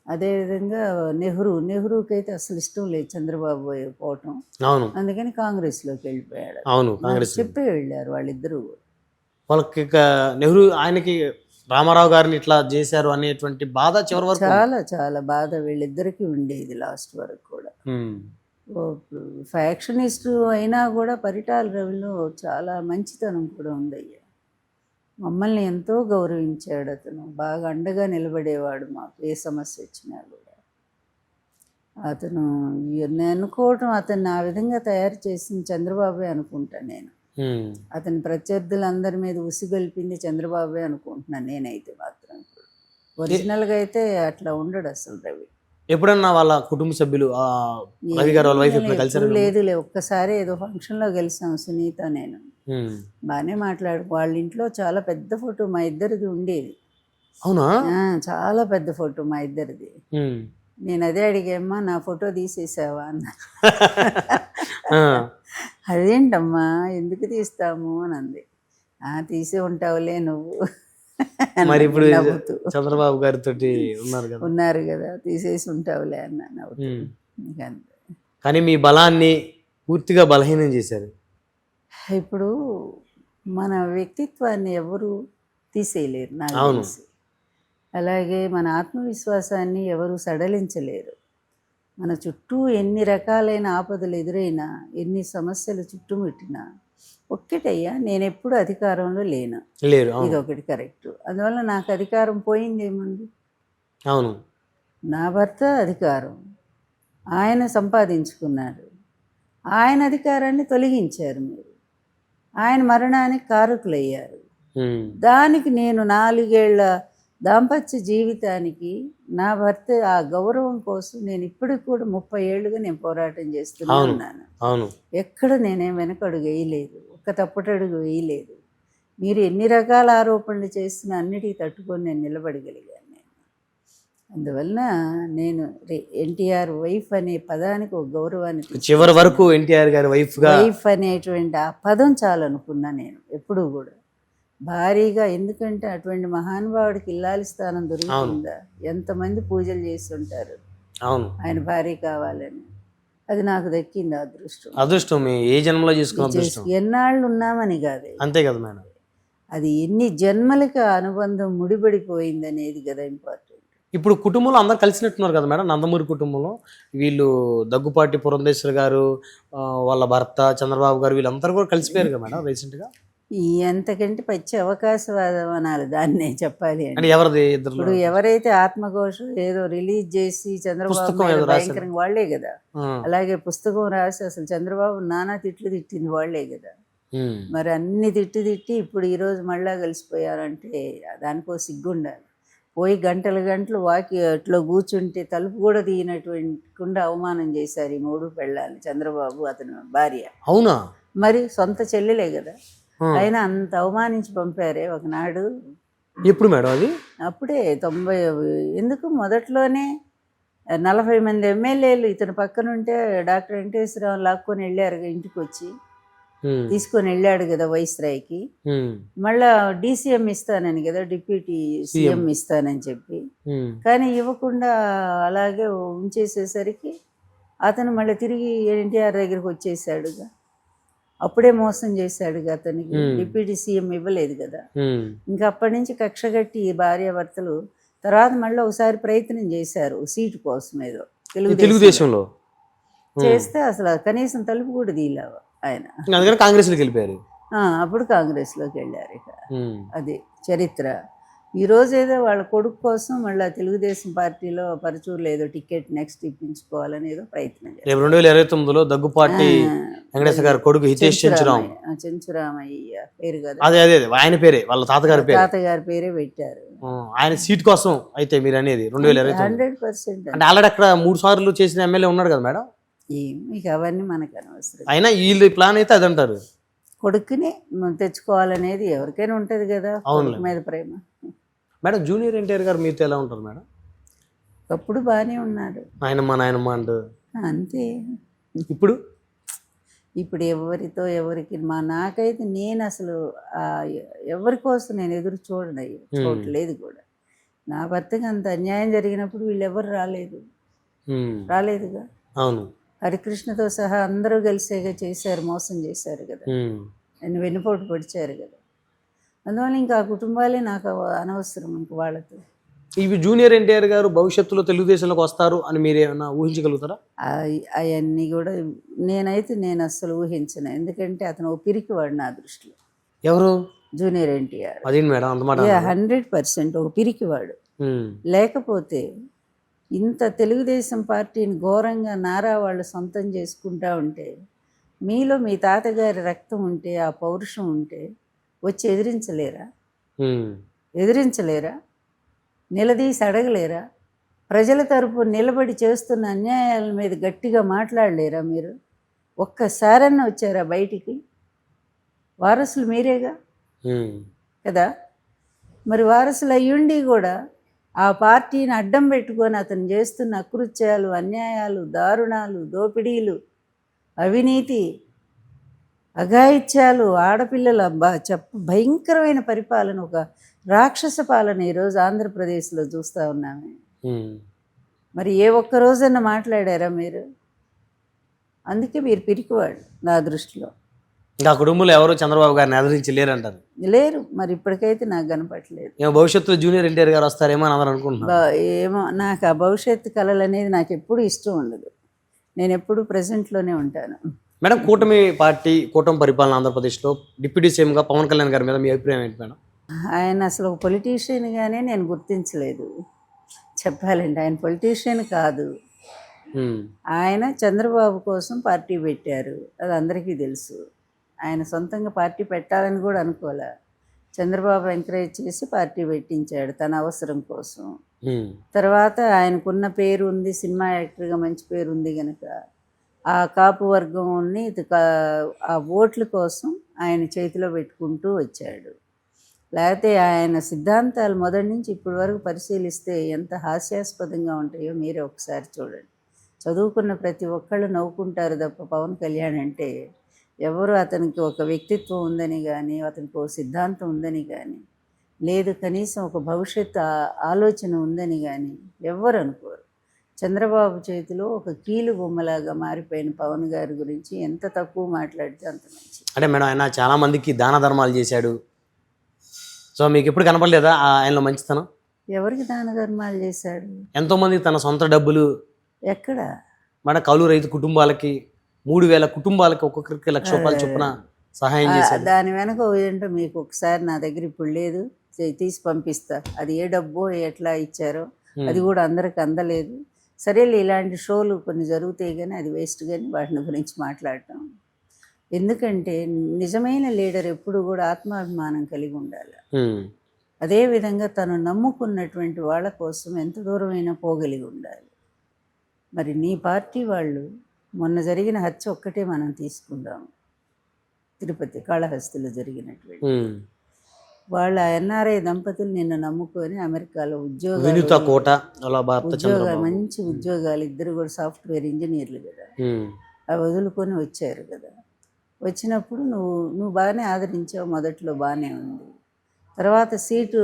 అదేవిధంగా నెహ్రూకైతే అసలు ఇష్టం లేదు చంద్రబాబు పోవటం, అవును. అందుకని కాంగ్రెస్లోకి వెళ్ళిపోయాడు. అవును, నాకు కాంగ్రెస్ చెప్పే వెళ్ళారు వాళ్ళిద్దరూ. వాళ్ళకి ఇక నెహ్రూ ఆయనకి రామారావు గారిని ఇట్లా చేశారు అనేటువంటి బాధ చివరి వరకు. చాలా చాలా బాధ వీళ్ళిద్దరికీ ఉండేది లాస్ట్ వరకు కూడా. ఉమ్. ఫ్యాక్షనిస్టు అయినా కూడా పరిటాల రవిలో చాలా మంచితనం కూడా ఉందయ్యా. మమ్మల్ని ఎంతో గౌరవించాడు అతను, బాగా అండగా నిలబడేవాడు మాకు ఏ సమస్య వచ్చినా కూడా. అతను నేను అనుకోవటం అతన్ని ఆ విధంగా తయారు చేసింది చంద్రబాబే అనుకుంటా నేను. ఉమ్. అతని ప్రత్యర్థులందరి మీద ఉసిగొల్పింది చంద్రబాబే అనుకుంటున్నాను నేనైతే మాత్రం. ఒరిజినల్గా అయితే అట్లా ఉండడు అసలు రవి. ఎప్పుడన్నా వాళ్ళ కుటుంబ సభ్యులు రవి గారు వాళ్ళ వైఫ్ ఎప్పుడు కలిసారు? లేదులే, ఒక్కసారి ఏదో ఫంక్షన్లో కలిసాం సునీత నేను. బాగానే వాళ్ళ ఇంట్లో చాలా పెద్ద ఫోటో మా ఇద్దరిది ఉండేది. అవునా? చాలా పెద్ద ఫోటో మా ఇద్దరిది. నేను అదే అడిగేమ్మా, నా ఫోటో తీసేసావా అన్న. అదేంటమ్మా ఎందుకు తీస్తాము అని అంది. తీసే ఉంటావులే నువ్వు. మరి ఇప్పుడు చంద్రబాబు గారితో ఉన్నారు కదా, తీసేసి ఉంటావులే అన్నా. కానీ మీ బలాన్ని పూర్తిగా బలహీనం చేశారు. ఇప్పుడు మన వ్యక్తిత్వాన్ని ఎవరు తీసేయలేరు నాకు తెలిసి. అలాగే మన ఆత్మవిశ్వాసాన్ని ఎవరు సడలించలేరు. మన చుట్టూ ఎన్ని రకాలైన ఆపదలు ఎదురైనా, ఎన్ని సమస్యలు చుట్టుముట్టినా ఒక్కటయ్యా, నేను ఎప్పుడు అధికారంలో లేరు. ఇది ఒకటి కరెక్ట్. అందువల్ల నాకు అధికారం పోయిందేముంది? అవును. నా భర్త అధికారం ఆయన సంపాదించుకున్నాడు, ఆయన అధికారాన్ని తొలగించారు మీరు, ఆయన మరణానికి కారకులయ్యారు. దానికి నేను 4 ఏళ్ల దాంపత్య జీవితానికి నా భర్త ఆ గౌరవం కోసం నేను ఇప్పటికి కూడా 30 ఏళ్ళుగా నేను పోరాటం చేస్తూనే ఉన్నాను. ఎక్కడ నేనేం వెనకడుగు వేయలేదు, ఒక్క తప్పటడుగు వేయలేదు. మీరు ఎన్ని రకాల ఆరోపణలు చేసినా అన్నిటికీ తట్టుకొని నేను నిలబడగలిగాను. అందువలన నేను ఎన్టీఆర్ వైఫ్ అనే పదానికి ఒక గౌరవాన్ని, చివరి వరకు ఎన్టీఆర్ గారి వైఫ్ అనేటువంటి ఆ పదం చాలనుకున్నా నేను ఎప్పుడూ కూడా భారీగా. ఎందుకంటే అటువంటి మహానుభావుడికి ఇల్లాలి స్థానం దొరుకుతుందా? ఎంతమంది పూజలు చేస్తుంటారు ఆయన భార్య కావాలని. అది నాకు దక్కింది అదృష్టం. ఏ జన్మలో చేసుకున్న ఎన్నాళ్ళు ఉన్నామని కాదు, అంతే కదా మేడం. అది ఎన్ని జన్మలకి అనుబంధం ముడిపడిపోయింది అనేది కదా ఇంపార్టెంట్. ఇప్పుడు కుటుంబంలో అందరు కలిసినట్టున్నారు కదా మేడం, నందమూరి కుటుంబంలో. వీళ్ళు దగ్గుపాటి పురంధేశ్వరి గారు, వాళ్ళ భర్త చంద్రబాబు గారు, వీళ్ళందరూ కూడా కలిసిపోయారు కదా మేడం రీసెంట్గా. ఎంతకంటే పచ్చి అవకాశవాదం అనాలి దాన్నే చెప్పాలి అంటే. ఎవరిది? ఇప్పుడు ఎవరైతే ఆత్మఘోష ఏదో రిలీజ్ చేసి చంద్రబాబు భయంకరంగా వాళ్లే కదా. అలాగే పుస్తకం రాసి అసలు చంద్రబాబు నానా తిట్లు తిట్టింది వాళ్లే కదా. మరి అన్ని తిట్టి ఇప్పుడు ఈరోజు మళ్ళా కలిసిపోయారంటే దానికో సిగ్గుండాలి. పోయి గంటలు వాకిట్లో కూర్చుంటే తలుపు కూడా తీయనటువంటి అవమానం చేశారు ఈ 3 పెళ్ళాలి చంద్రబాబు అతను భార్య. అవునా? మరి సొంత చెల్లెలే కదా, ఆయన అంత అవమానించి పంపారే ఒకనాడు. ఎప్పుడు మేడం అది? అప్పుడే 90 ఎందుకు మొదట్లోనే 40 మంది ఎమ్మెల్యేలు ఇతని పక్కనుంటే డాక్టర్ వెంకటేశ్వరరావు లాక్కొని వెళ్ళారు ఇంటికి వచ్చి, తీసుకొని వెళ్ళాడు కదా వైస్రాయ్కి. మళ్ళా DCM ఇస్తానని కదా, డిప్యూటీ సీఎం ఇస్తానని చెప్పి, కానీ ఇవ్వకుండా అలాగే ఉంచేసేసరికి అతను మళ్ళీ తిరిగి ఎన్టీఆర్ దగ్గరికి వచ్చేసాడుగా. అప్పుడే మోసం చేశాడుగా అతనికి, డిప్యూటీ సీఎం ఇవ్వలేదు కదా. ఇంకా అప్పటి నుంచి కక్షగట్టి భార్యాభర్తలు తర్వాత మళ్ళీ ఒకసారి ప్రయత్నం చేశారు సీటు కోసం ఏదో తెలుగుదేశంలో చేస్తే అసలు కనీసం తలుపు కూడా తీయలేవు ఆయన. కాంగ్రెస్లోకి వెళ్ళిపోయారు. అప్పుడు కాంగ్రెస్లోకి వెళ్ళారు. ఇక అది చరిత్ర. ఈరోజు ఏదో వాళ్ళ కొడుకు కోసం మళ్ళీ తెలుగుదేశం పార్టీలో పరచూరులో ఏదో టికెట్ నెక్స్ట్ ఇప్పించుకోవాలని ఏదో ప్రయత్నం చేశారు. 2029లో దగ్గుపాటి వెంకటేశ్వర గారి కొడుకు హితేష్ చెంచురామయ్య పేరు కదా, అదే ఆయన పేరే, వాళ్ళ తాతగారి పేరే పెట్టారు. ఆయన సీట్ కోసం అయితే మీరు అనేది 2029 100%. అంటే ఆల్రెడీ అక్కడ 3 సార్లు చేసిన ఎమ్మెల్యే ఉన్నాడు కదా మేడం. ఇక అవన్నీ మనకు అనవసరం. అయినా వీళ్ళు ప్లాన్ అయితే అదంటారు, కొడుకుని తెచ్చుకోవాలనేది ఎవరికైనా ఉంటది కదా, కొడుకు మీద ప్రేమ. మేడం జూనియర్ ఎన్టీఆర్ గారు మీతో ఎలా ఉంటారు మేడం? అప్పుడు బాగానే ఉన్నాడు, నాయనమ్మ అంటూ అంతే. ఇప్పుడు ఎవరితో ఎవరికి నాకైతే నేను అసలు ఆ, ఎవరి కోసం నేను ఎదురు చూడలేదు కూడా. నా భర్తకి అంత అన్యాయం జరిగినప్పుడు వీళ్ళు ఎవరు రాలేదుగా. అవును. హరికృష్ణతో సహా అందరూ కలిసేగా చేశారు, మోసం చేశారు కదా, ఆయన వెన్నుపోటు పొడిచారు కదా. అందువల్ల ఇంకా ఆ కుటుంబాలే నాకు అనవసరం ఇంక వాళ్ళతో. ఇవి జూనియర్ ఎన్టీఆర్ గారు భవిష్యత్తులో తెలుగుదేశంలోకి వస్తారు అని మీరు ఏమైనా ఊహించగలుగుతారా? అవన్నీ కూడా నేను అస్సలు ఊహించను. ఎందుకంటే అతను ఓ పిరికివాడు నా దృష్టిలో. ఎవరు? జూనియర్ ఎన్టీఆర్. అదేంటి మేడం అంత మాట? 100% ఒక పిరికివాడు. లేకపోతే ఇంత తెలుగుదేశం పార్టీని ఘోరంగా నారా వాళ్ళు సొంతం చేసుకుంటా ఉంటే, మీలో మీ తాతగారి రక్తం ఉంటే, ఆ పౌరుషం ఉంటే వచ్చి ఎదిరించలేరా? నిలదీసి అడగలేరా? ప్రజల తరపు నిలబడి చేస్తున్న అన్యాయాల మీద గట్టిగా మాట్లాడలేరా మీరు? ఒక్కసారన్నా వచ్చారా బయటికి? వారసులు మీరేగా కదా. మరి వారసులు అయ్యుండి కూడా ఆ పార్టీని అడ్డం పెట్టుకొని అతను చేస్తున్న అకృత్యాలు, అన్యాయాలు, దారుణాలు, దోపిడీలు, అవినీతి, అఘాయిత్యాలు, ఆడపిల్లల భయంకరమైన పరిపాలన, ఒక రాక్షస పాలన ఈరోజు ఆంధ్రప్రదేశ్లో చూస్తూ ఉన్నామే. మరి ఏ ఒక్క రోజన్నా మాట్లాడారా మీరు? అందుకే మీరు పిరికివాడు నా దృష్టిలో. ఇంకా కుటుంబంలో ఎవరు చంద్రబాబు గారిని ఆదరించి లేరంటారు? లేరు. మరి ఇప్పటికైతే నాకు కనపట్లేదు. భవిష్యత్తులో జూనియర్ ఎన్టీఆర్ గారు వస్తారేమో అని అందరూ అనుకుంటున్నారు. ఏమో, నాకు ఆ భవిష్యత్తు కళలు అనేది నాకు ఎప్పుడు ఇష్టం ఉండదు. నేను ఎప్పుడు ప్రజెంట్లోనే ఉంటాను. మేడం, కూటమి పరిపాలన ఆంధ్రప్రదేశ్లో డిప్యూటీ సీఎంగా పవన్ కళ్యాణ్ గారి మీద మీ అభిప్రాయం ఏంటి మేడం? ఆయన అసలు ఒక పొలిటీషియన్గానే నేను గుర్తించలేదు చెప్పాలండి. ఆయన పొలిటీషియన్ కాదు. ఆయన చంద్రబాబు కోసం పార్టీ పెట్టారు, అది అందరికీ తెలుసు. ఆయన సొంతంగా పార్టీ పెట్టాలని కూడా అనుకోలే. చంద్రబాబు ఎంకరేజ్ చేసి పార్టీ పెట్టించాడు తన అవసరం కోసం. తర్వాత ఆయనకున్న పేరు ఉంది, సినిమా యాక్టర్గా మంచి పేరు ఉంది కనుక ఆ కాపు వర్గంని ఆ ఓట్ల కోసం ఆయన చేతిలో పెట్టుకుంటూ వచ్చాడు. లేకపోతే ఆయన సిద్ధాంతాలు మొదటి నుంచి ఇప్పటి వరకు పరిశీలిస్తే ఎంత హాస్యాస్పదంగా ఉంటాయో మీరే ఒకసారి చూడండి. చదువుకున్న ప్రతి ఒక్కళ్ళు నవ్వుకుంటారు తప్ప పవన్ కళ్యాణ్ అంటే ఎవరు అతనికి ఒక వ్యక్తిత్వం ఉందని కానీ, అతనికి ఒక సిద్ధాంతం ఉందని కానీ, లేదు కనీసం ఒక భవిష్యత్తు ఆలోచన ఉందని కానీ ఎవ్వరు అనుకోరు. చంద్రబాబు చేతిలో ఒక కీలు బొమ్మలాగా మారిపోయిన పవన్ గారి గురించి ఎంత తక్కువ మాట్లాడితే అంత మంచి. అంటే మేడం, ఆయన చాలా మందికి దాన ధర్మాలు చేశాడు. సో మీకు ఎప్పుడు కనపడలేదా ఆయనలో మంచితనం? ఎవరికి దాన ధర్మాలు చేశాడు? ఎంతోమంది తన సొంత డబ్బులు ఎక్కడ మన కౌలు రైతు కుటుంబాలకి 3,000 కుటుంబాలకి ఒక్కొక్కరికి ₹1,00,000 చొప్పున సహాయం చేశాడు. దాని వెనక ఏంటో మీకు ఒకసారి నా దగ్గర ఇప్పుడు లేదు, తీసి పంపిస్తా. అది ఏ డబ్బో ఎట్లా ఇచ్చారో అది కూడా అందరికి అందలేదు. సరేలే, ఇలాంటి షోలు కొన్ని జరుగుతాయి కానీ అది వేస్ట్. కానీ వాటిని గురించి మాట్లాడటం ఎందుకంటే నిజమైన లీడర్ ఎప్పుడు కూడా ఆత్మాభిమానం కలిగి ఉండాలి. అదేవిధంగా తను నమ్ముకున్నటువంటి వాళ్ళ కోసం ఎంత దూరమైనా పోగలిగి ఉండాలి. మరి నీ పార్టీ వాళ్ళు మొన్న జరిగిన హత్య ఒక్కటే మనం తీసుకుందాము. తిరుపతి కాళహస్తిలో జరిగినటువంటి వాళ్ళ ఎన్ఆర్ఐ దంపతులు నిన్ను నమ్ముకొని అమెరికాలో ఉద్యోగాలు మంచి ఉద్యోగాలు, ఇద్దరు కూడా సాఫ్ట్వేర్ ఇంజనీర్లు కదా, అవి వదులుకొని వచ్చారు కదా. వచ్చినప్పుడు నువ్వు బాగానే ఆదరించావు, మొదట్లో బాగానే ఉంది. తర్వాత సీటు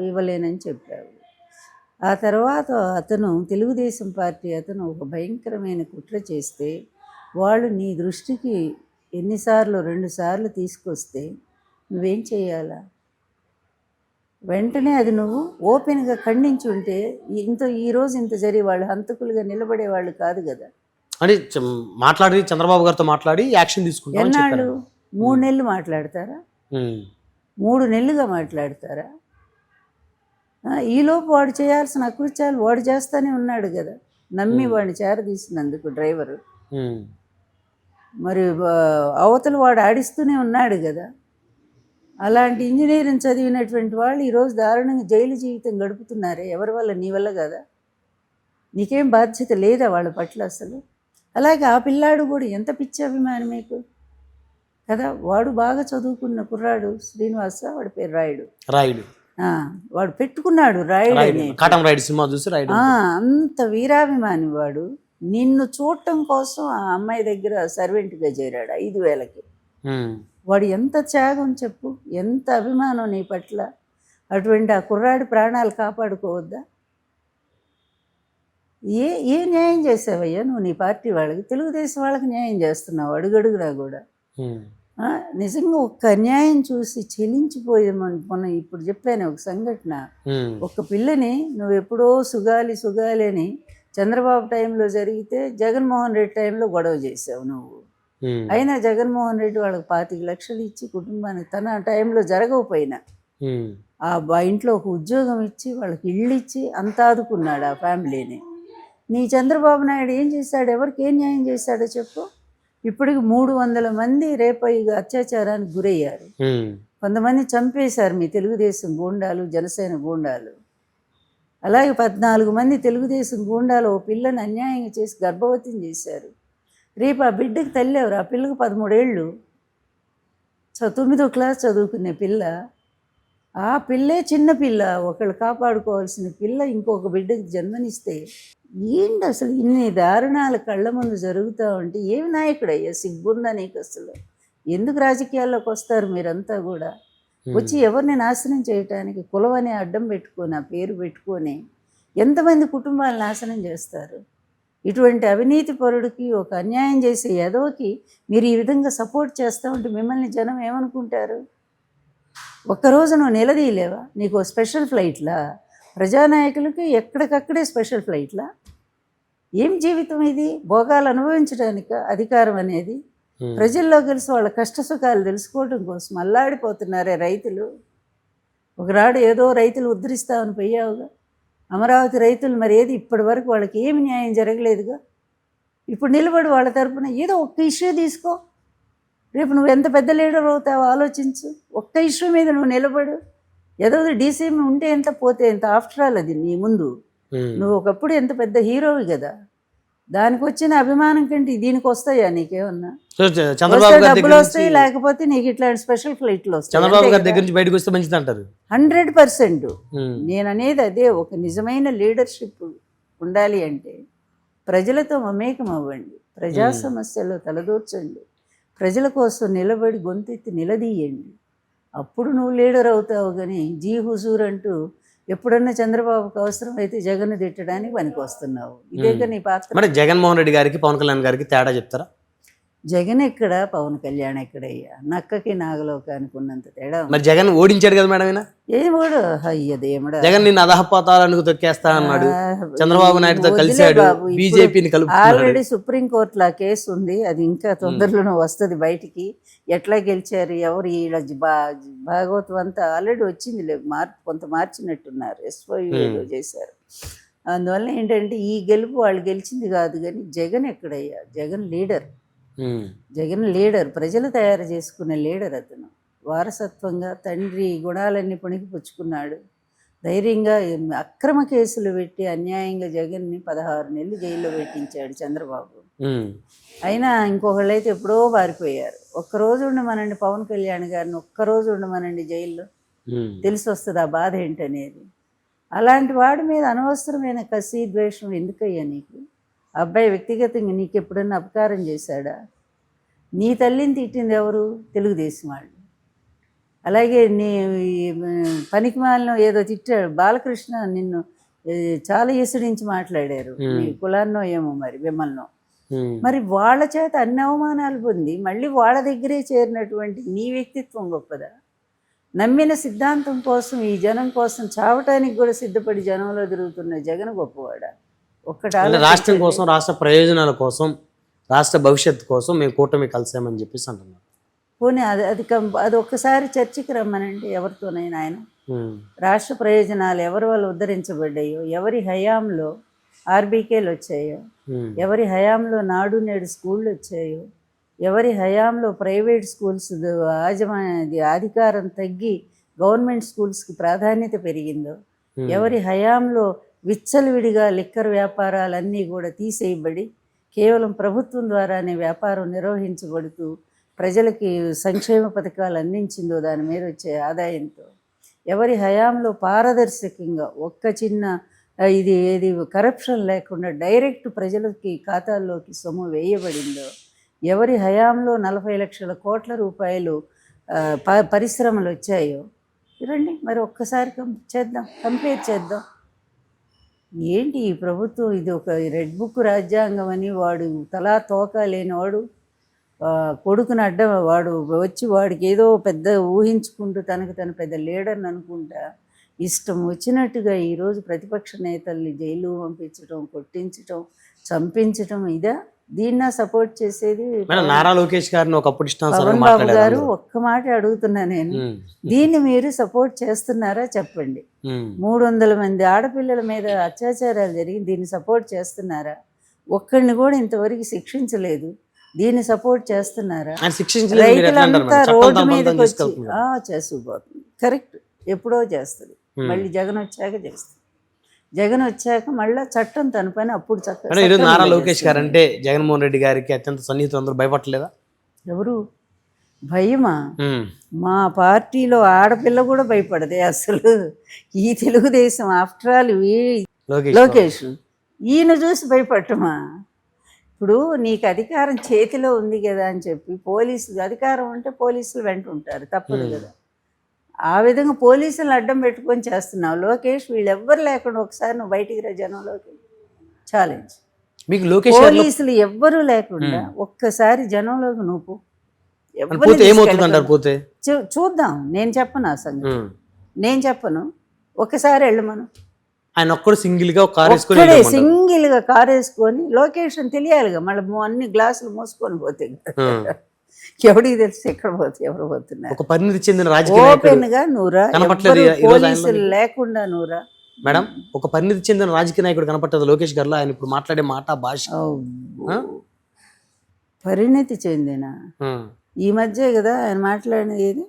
ఇవ్వలేనని చెప్పావు. ఆ తర్వాత అతను తెలుగుదేశం పార్టీ అతను ఒక భయంకరమైన కుట్ర చేస్తే వాళ్ళు నీ దృష్టికి 2 సార్లు తీసుకొస్తే నువ్వేం చేయాలా? వెంటనే అది నువ్వు ఓపెన్గా ఖండించి ఉంటే ఈరోజు ఇంత జరిగి వాళ్ళు హంతకులుగా నిలబడేవాళ్ళు కాదు కదా. అంటే మాట్లాడి చంద్రబాబు గారితో మాట్లాడి యాక్షన్ తీసుకుంటారు. ఎన్నాళ్ళు? 3 నెలలు మాట్లాడతారా? 3 నెలలుగా మాట్లాడతారా? ఈలోపు వాడు చేయాల్సిన అకృత్యాలు వాడు చేస్తానే ఉన్నాడు కదా, నమ్మి వాడిని చేరదీసినందుకు డ్రైవరు. మరి అవతల వాడు ఆడిస్తూనే ఉన్నాడు కదా. అలాంటి ఇంజనీరింగ్ చదివినటువంటి వాళ్ళు ఈరోజు దారుణంగా జైలు జీవితం గడుపుతున్నారే, ఎవరి వల్ల? నీ వల్ల కదా. నీకేం బాధ్యత లేదా వాళ్ళ పట్ల అసలు? అలాగే ఆ పిల్లాడు కూడా ఎంత పిచ్చి అభిమానం మీకు కదా. వాడు బాగా చదువుకున్న కుర్రాడు, శ్రీనివాస వాడి పేరు, రాయుడు. వాడు పెట్టుకున్నాడు రాయుడు. కాటం రాయుడు సినిమా చూసి రాయుడు. అంత వీరాభిమాని వాడు. నిన్ను చూడటం కోసం ఆ అమ్మాయి దగ్గర సర్వెంట్గా చేరాడు 5,000కి. వాడు ఎంత త్యాగం చెప్పు, ఎంత అభిమానం నీ పట్ల. అటువంటి ఆ కుర్రాడి ప్రాణాలు కాపాడుకోవద్దా? ఏ న్యాయం చేసావయ్యా నువ్వు నీ పార్టీ వాళ్ళకి? తెలుగుదేశం వాళ్ళకి న్యాయం చేస్తున్నావు అడుగడుగునా కూడా. నిజంగా ఒక్క అన్యాయం చూసి చెలించిపోయామని ఇప్పుడు చెప్పాను ఒక సంఘటన. ఒక పిల్లని నువ్వు ఎప్పుడో సుగాలి సుగాలి అని చంద్రబాబు టైంలో జరిగితే జగన్మోహన్ రెడ్డి టైంలో గొడవ చేసావు నువ్వు. అయినా జగన్మోహన్ రెడ్డి వాళ్ళకి 25 లక్షలు ఇచ్చి కుటుంబానికి తన టైంలో జరగకపోయినా ఆ ఇంట్లో ఒక ఉద్యోగం ఇచ్చి వాళ్ళకి ఇళ్ళు ఇచ్చి అంత ఆదుకున్నాడు ఆ ఫ్యామిలీని. నీ చంద్రబాబు నాయుడు ఏం చేశాడు? ఎవరికి ఏం న్యాయం చేశాడో చెప్పు. ఇప్పటికి 300 మంది రేపైగా అత్యాచారానికి గురయ్యారు. కొంతమంది చంపేశారు మీ తెలుగుదేశం గూండాలు, జనసేన గూండాలు. అలాగే 14 మంది తెలుగుదేశం గూండాలు ఓ పిల్లని అన్యాయంగా చేసి గర్భవతిని చేశారు. రేపు ఆ బిడ్డకి తల్లి ఎవరు? ఆ పిల్లకి 13 ఏళ్ళు, 9వ క్లాస్ చదువుకునే పిల్ల. ఆ పిల్లే చిన్న పిల్ల, ఒకళ్ళు కాపాడుకోవాల్సిన పిల్ల ఇంకొక బిడ్డకి జన్మనిస్తే ఏంటి అసలు? ఇన్ని దారుణాలు కళ్ళ ముందు జరుగుతూ ఉంటే ఏమి నాయకుడయ్యా? సిగ్గుందా నీకు అసలు? ఎందుకు రాజకీయాల్లోకి వస్తారు మీరంతా కూడా? వచ్చి ఎవరిని నాశనం చేయటానికి కులం అనే అడ్డం పెట్టుకొని ఆ పేరు పెట్టుకొని ఎంతమంది కుటుంబాలు నాశనం చేస్తారు? ఇటువంటి అవినీతి పరుడికి, ఒక అన్యాయం చేసే ఎదవకి మీరు ఈ విధంగా సపోర్ట్ చేస్తూ ఉంటే మిమ్మల్ని జనం ఏమనుకుంటారు? ఒక్కరోజు నువ్వు నిలదీయలేవా? నీకు స్పెషల్ ఫ్లైట్లా? ప్రజానాయకులకి ఎక్కడికక్కడే స్పెషల్ ఫ్లైట్లా? ఏం జీవితం ఇది? భోగాలు అనుభవించడానిక అధికారం అనేది? ప్రజల్లో కలిసి వాళ్ళ కష్టసుఖాలు తెలుసుకోవడం కోసం అల్లాడిపోతున్నారే రైతులు. ఒకనాడు ఏదో రైతులు ఉద్ధరిస్తామని పోయావుగా, అమరావతి రైతులు మరి ఏది ఇప్పటి వరకు వాళ్ళకి ఏమి న్యాయం జరగలేదుగా. ఇప్పుడు నిలబడి వాళ్ళ తరపున ఏదో ఒక్క ఇష్యూ తీసుకో. రేపు నువ్వు ఎంత పెద్ద లీడర్ అవుతావో ఆలోచించు. ఒక్క ఇష్యూ మీద నువ్వు నిలబడు. ఏదో డీసీఎం ఉంటే ఎంత, పోతే ఎంత. ఆఫ్టర్ ఆల్ అది నీ ముందు నువ్వు ఒకప్పుడు ఎంత పెద్ద హీరోవి కదా. దానికి వచ్చిన అభిమానం కంటే దీనికి వస్తాయా నీకేమన్నా? డబ్బులు వస్తాయి, లేకపోతే నీకు ఇట్లాంటి స్పెషల్ ఫ్లైట్లు వస్తాయి. చంద్రబాబు గారి దగ్గర నుంచి బయటకు వస్తే మంచిది అంటారు. 100%. నేను అనేది అదే, ఒక నిజమైన లీడర్షిప్ ఉండాలి అంటే ప్రజలతో మమేకం అవ్వండి, ప్రజా సమస్యల్లో తలదూర్చండి, ప్రజల కోసం నిలబడి గొంతెత్తి నిలదీయండి. అప్పుడు నువ్వు లీడర్ అవుతావు. కానీ జీ హుజూర్ అంటూ ఎప్పుడన్నా చంద్రబాబుకు అవసరం అయితే జగన్ తిట్టడానికి పనికి వస్తున్నావు. ఇదేగా నీ పాత్ర. మరి జగన్మోహన్ రెడ్డి గారికి, పవన్ కళ్యాణ్ గారికి తేడా చెప్తారా? జగన్ ఎక్కడ, పవన్ కళ్యాణ్ ఎక్కడయ్యా? నక్కకి నాగలోకానికి ఉన్నంత తేడా. మరి జగన్ ఓడించాడు కదా మేడం. ఏమోడు అయ్యదేమడా, జగన్ నిన్ను అధహపాతాలకు తొక్కేస్తా అన్నాడు. చంద్రబాబు నాయుడుతో కలిశాడు, బీజేపీని కలుపుకున్నాడు. ఆల్రెడీ సుప్రీంకోర్టులో ఆ కేసు ఉంది, అది ఇంకా తొందరలోనే వస్తుంది బయటికి. ఎట్లా గెలిచారు, ఎవరు భాగవతం అంతా ఆల్రెడీ వచ్చింది. కొంత మార్చినట్టున్నారు, ఎస్ఓయూలో చేశారు. అందువల్ల ఏంటంటే ఈ గెలుపు వాళ్ళు గెలిచింది కాదు. కానీ జగన్ ఎక్కడయ్యా? జగన్ లీడర్. జగన్ లీడర్, ప్రజలు తయారు చేసుకునే లీడర్. అతను వారసత్వంగా తండ్రి గుణాలన్నీ పుణికిపుచ్చుకున్నాడు. ధైర్యంగా అక్రమ కేసులు పెట్టి అన్యాయంగా జగన్ని 16 నెలలు జైల్లో పెట్టించాడు చంద్రబాబు. అయినా ఇంకొకళ్ళైతే ఎప్పుడో పారిపోయారు. ఒక్కరోజు ఉండమనండి పవన్ కళ్యాణ్ గారిని, ఒక్కరోజు ఉండమనండి జైల్లో, తెలిసి వస్తుంది ఆ బాధ ఏంటనేది. అలాంటి వాడి మీద అనవసరమైన కసి, ద్వేషం ఎందుకయ్యా నీకు? అబ్బాయి వ్యక్తిగతంగా నీకు ఎప్పుడన్నా అపకారం చేశాడా? నీ తల్లిని తిట్టింది ఎవరు? తెలుగుదేశం వాళ్ళు. అలాగే నీ పనికి మాలిన ఏదో తిట్టాడు బాలకృష్ణ, నిన్ను చాలా ఈసడించి మాట్లాడారు. నీ కులాన్నో ఏమో మరి విమల్నో. మరి వాళ్ళ చేత అన్ని అవమానాలు పొంది మళ్ళీ వాళ్ళ దగ్గరే చేరినటువంటి నీ వ్యక్తిత్వం గొప్పదా? నమ్మిన సిద్ధాంతం కోసం, ఈ జనం కోసం చావటానికి కూడా సిద్ధపడి జనంలో తిరుగుతున్న జగన్ గొప్పవాడా? రాష్ట్రం కోసం, రాష్ట్ర ప్రయోజనాల కోసం, రాష్ట్ర భవిష్యత్తు కోసం మేము కూటమి కలిసామని చెప్పేసి అంటున్నారు. పోనీ అది ఒక్కసారి చర్చకి రమ్మనండి ఎవరితోనైనా. ఆయన రాష్ట్ర ప్రయోజనాలు ఎవరి వల్ల ఉద్ధరించబడ్డాయో, ఎవరి హయాంలో ఆర్బీకేలు వచ్చాయో, ఎవరి హయాంలో నాడు నేడు స్కూళ్ళు వచ్చాయో, ఎవరి హయాంలో ప్రైవేట్ స్కూల్స్ అధికారం తగ్గి గవర్నమెంట్ స్కూల్స్కి ప్రాధాన్యత పెరిగిందో, ఎవరి హయాంలో విచ్చలవిడిగా లిక్కర్ వ్యాపారాలన్నీ కూడా తీసేయబడి కేవలం ప్రభుత్వం ద్వారానే వ్యాపారం నిర్వహించబడుతూ ప్రజలకి సంక్షేమ పథకాలు అందించిందో దాని మీద వచ్చే ఆదాయంతో, ఎవరి హయాంలో పారదర్శకంగా ఒక్క చిన్న ఇది ఏది కరప్షన్ లేకుండా డైరెక్ట్ ప్రజలకి ఖాతాల్లోకి సొమ్ము వేయబడిందో, ఎవరి హయాంలో 40 లక్షల కోట్ల రూపాయలు పరిశ్రమలు వచ్చాయో రండి మరి ఒక్కసారి కంపేర్ చేద్దాం. ఏంటి ఈ ప్రభుత్వం, ఇది ఒక రెడ్ బుక్ రాజ్యాంగం అని వాడు తలా తోక లేనివాడు కొడుకుని అడ్డం వాడు వచ్చి వాడికి ఏదో పెద్ద ఊహించుకుంటూ తనకు తను పెద్ద లీడర్ని అనుకుంటా ఇష్టం వచ్చినట్టుగా ఈరోజు ప్రతిపక్ష నేతల్ని జైలు పంపించడం, కొట్టించడం, చంపించడం, ఇదా దీన్న సపోర్ట్ చేసేది? నారా లోకేష్ గారిని ఒకప్పుడు పవన్ బాబు గారు ఒక్క మాట అడుగుతున్నా నేను, దీన్ని మీరు సపోర్ట్ చేస్తున్నారా చెప్పండి. 300 మంది ఆడపిల్లల మీద అత్యాచారాలు జరిగి దీన్ని సపోర్ట్ చేస్తున్నారా? ఒక్కడిని కూడా ఇంతవరకు శిక్షించలేదు, దీన్ని సపోర్ట్ చేస్తున్నారా? రైతులంతా రోడ్డు మీదకి వచ్చి చేసుకుపోతుంది. కరెక్ట్, ఎప్పుడో చేస్తుంది, మళ్ళీ జగన్ వచ్చాక చేస్తుంది. జగన్ వచ్చాక మళ్ళీ చట్టం తన పని అప్పుడు చక్కగా. నారా లోకేష్ గారు అంటే జగన్మోహన్ రెడ్డి గారికి అత్యంత సన్నిహితులు, అందరూ భయపడలేదా? ఎవరు భయమా? మా పార్టీలో ఆడపిల్ల కూడా భయపడదే అసలు. ఈ తెలుగుదేశం ఆఫ్టర్ ఆల్ లోకేష్, ఈయన చూసి భయపడటమా? ఇప్పుడు నీకు అధికారం చేతిలో ఉంది కదా అని చెప్పి పోలీసులు, అధికారం ఉంటే పోలీసులు వెంట ఉంటారు, తప్పదు కదా. ఆ విధంగా పోలీసులను అడ్డం పెట్టుకొని చేస్తున్నావు లోకేష్. వీళ్ళెవ్వరు లేకుండా ఒకసారి నువ్వు బయటికి రా జనంలోకి, ఛాలెంజ్. మీకు లోకేష్ పోలీసులు ఎవ్వరూ లేకుండా ఒక్కసారి జనంలోకి నువ్వు చూద్దాం. నేను చెప్పను ఆ సంగతి, నేను చెప్పను. ఒకసారి వెళ్ళమను. ఆయన ఒక్కడు సింగిల్ గా కారు వేసుకొని లొకేషన్ తెలియాలిగా, మళ్ళీ అన్ని గ్లాసులు మోసుకొని పోతే ఎవడికి తెలిసి ఎక్కడ పోతే ఎవరు పోతున్నారు. ఒక పరిణితి చెందిన రాజకీయ ఓపెన్ గా నూరా, పోలీసులు లేకుండా నూరా. మేడం, ఒక పరిణితి చెందిన రాజకీయ నాయకుడు కనపట్టదు లోకేష్ గారు. ఆయన ఇప్పుడు మాట్లాడే మాట, భాష. పరిణితి చెందిన ఈ మధ్య కదా ఆయన మాట్లాడినది, ఏది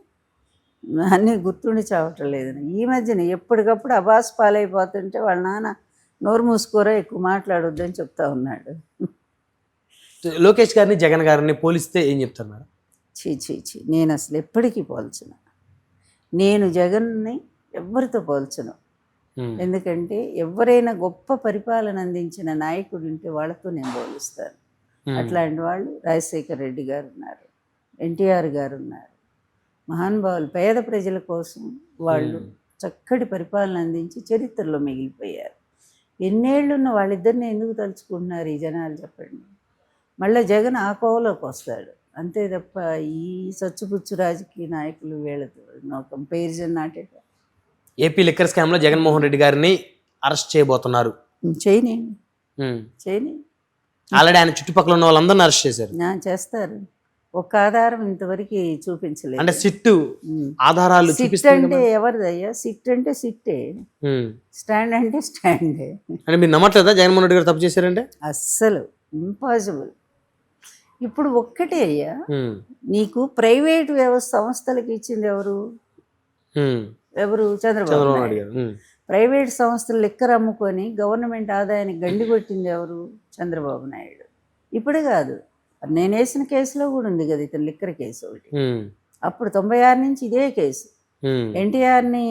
అన్నీ గుర్తుండి చావటం లేదు. ఈ మధ్యన ఎప్పటికప్పుడు అబాస్ పాలైపోతుంటే వాళ్ళ నాన్న నోరు మూసుకోరా, ఎక్కువ మాట్లాడొద్దని చెప్తా ఉన్నాడు. లోకేష్ గారిని జగన్ గారిని పోలిస్తే ఏం చెప్తారు మేడం? చీ, నేను అసలు ఎప్పటికీ పోల్చను. నేను జగన్ని ఎవరితో పోల్చను. ఎందుకంటే ఎవరైనా గొప్ప పరిపాలన అందించిన నాయకుడు ఉంటే వాళ్ళతో నేను పోలుస్తాను. అట్లాంటి వాళ్ళు రాజశేఖర రెడ్డి గారు ఉన్నారు, ఎన్టీఆర్ గారు ఉన్నారు, మహానుభావులు. పేద ప్రజల కోసం వాళ్ళు చక్కటి పరిపాలన అందించి చరిత్రలో మిగిలిపోయారు. ఎన్నేళ్ళున్న వాళ్ళిద్దరిని ఎందుకు తలుచుకుంటున్నారు ఈ జనాలు చెప్పండి? మళ్ళీ జగన్ ఆ కోవలోకి వస్తాడు అంతే తప్ప ఈ సచ్చుపుచ్చు రాజకీయ నాయకులు వీళ్ళతో నో కంపారిజన్. నాటే ఏపీ లిక్కర్ స్కామ్లో జగన్మోహన్ రెడ్డి గారిని అరెస్ట్ చేయబోతున్నారు. చేయని ఆల్రెడీ ఆయన చుట్టుపక్కల ఉన్న వాళ్ళందరినీ అరెస్ట్ చేశారు. చేస్తారు. ఒక్క ఆధారం ఇంతవరకు చూపించలేదు. అంటే సిట్టు ఆధారాలు సిట్ అంటే ఎవరిదయ్యా? సిట్ అంటే సిట్టే, స్టాండ్ అంటే స్టాండే. అంటే మీరు నమ్మట్లేదా జగన్మోహన్ రెడ్డి గారు తప్పు చేశారంటే? అస్సలు ఇంపాసిబుల్. ఇప్పుడు ఒక్కటే అయ్యా, నీకు ప్రైవేట్ సంస్థలకు ఇచ్చింది ఎవరు? చంద్రబాబు నాయుడు. ప్రైవేట్ సంస్థలు లిక్కర్ అమ్ముకొని గవర్నమెంట్ ఆదాయానికి గండి కొట్టింది ఎవరు? చంద్రబాబు నాయుడు. ఇప్పుడు కాదు, నేను వేసిన కేసులో కూడా ఉంది కదా ఇతను లిక్కర్ కేసు ఒకటి. అప్పుడు 96 నుంచి ఇదే కేసు. ఎన్టీఆర్ని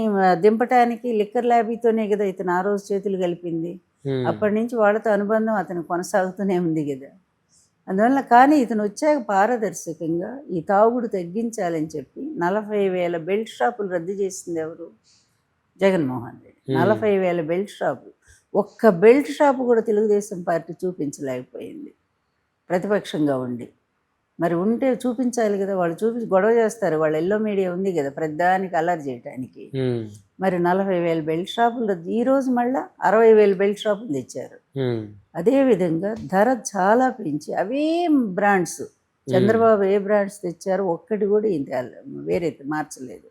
దింపటానికి లిక్కర్ ల్యాబీతోనే కదా ఇతను ఆ రోజు చేతులు కలిపింది. అప్పటి నుంచి వాళ్ళతో అనుబంధం అతను కొనసాగుతూనే ఉంది కదా. అందువల్ల కానీ ఇతను వచ్చాక పారదర్శకంగా ఈ తాగుడు తగ్గించాలని చెప్పి 40,000 బెల్ట్ షాపులు రద్దు చేసింది ఎవరు? జగన్మోహన్ రెడ్డి. 40,000 బెల్ట్ షాపులు. ఒక్క బెల్ట్ షాపు కూడా తెలుగుదేశం పార్టీ చూపించలేకపోయింది ప్రతిపక్షంగా ఉండి. మరి ఉంటే చూపించాలి కదా, వాళ్ళు చూపించి గొడవ చేస్తారు. వాళ్ళు ఎల్లో మీడియా ఉంది కదా ప్రతిదానికి అలర్ట్ చేయడానికి. మరి 40,000 బెల్ట్ షాపులు ఈరోజు మళ్ళీ 60,000 బెల్ట్ షాపులు తెచ్చారు. అదేవిధంగా ధర చాలా పెంచి అవే బ్రాండ్స్, చంద్రబాబు ఏ బ్రాండ్స్ తెచ్చారు ఒక్కటి కూడా వేరే మార్చలేదు.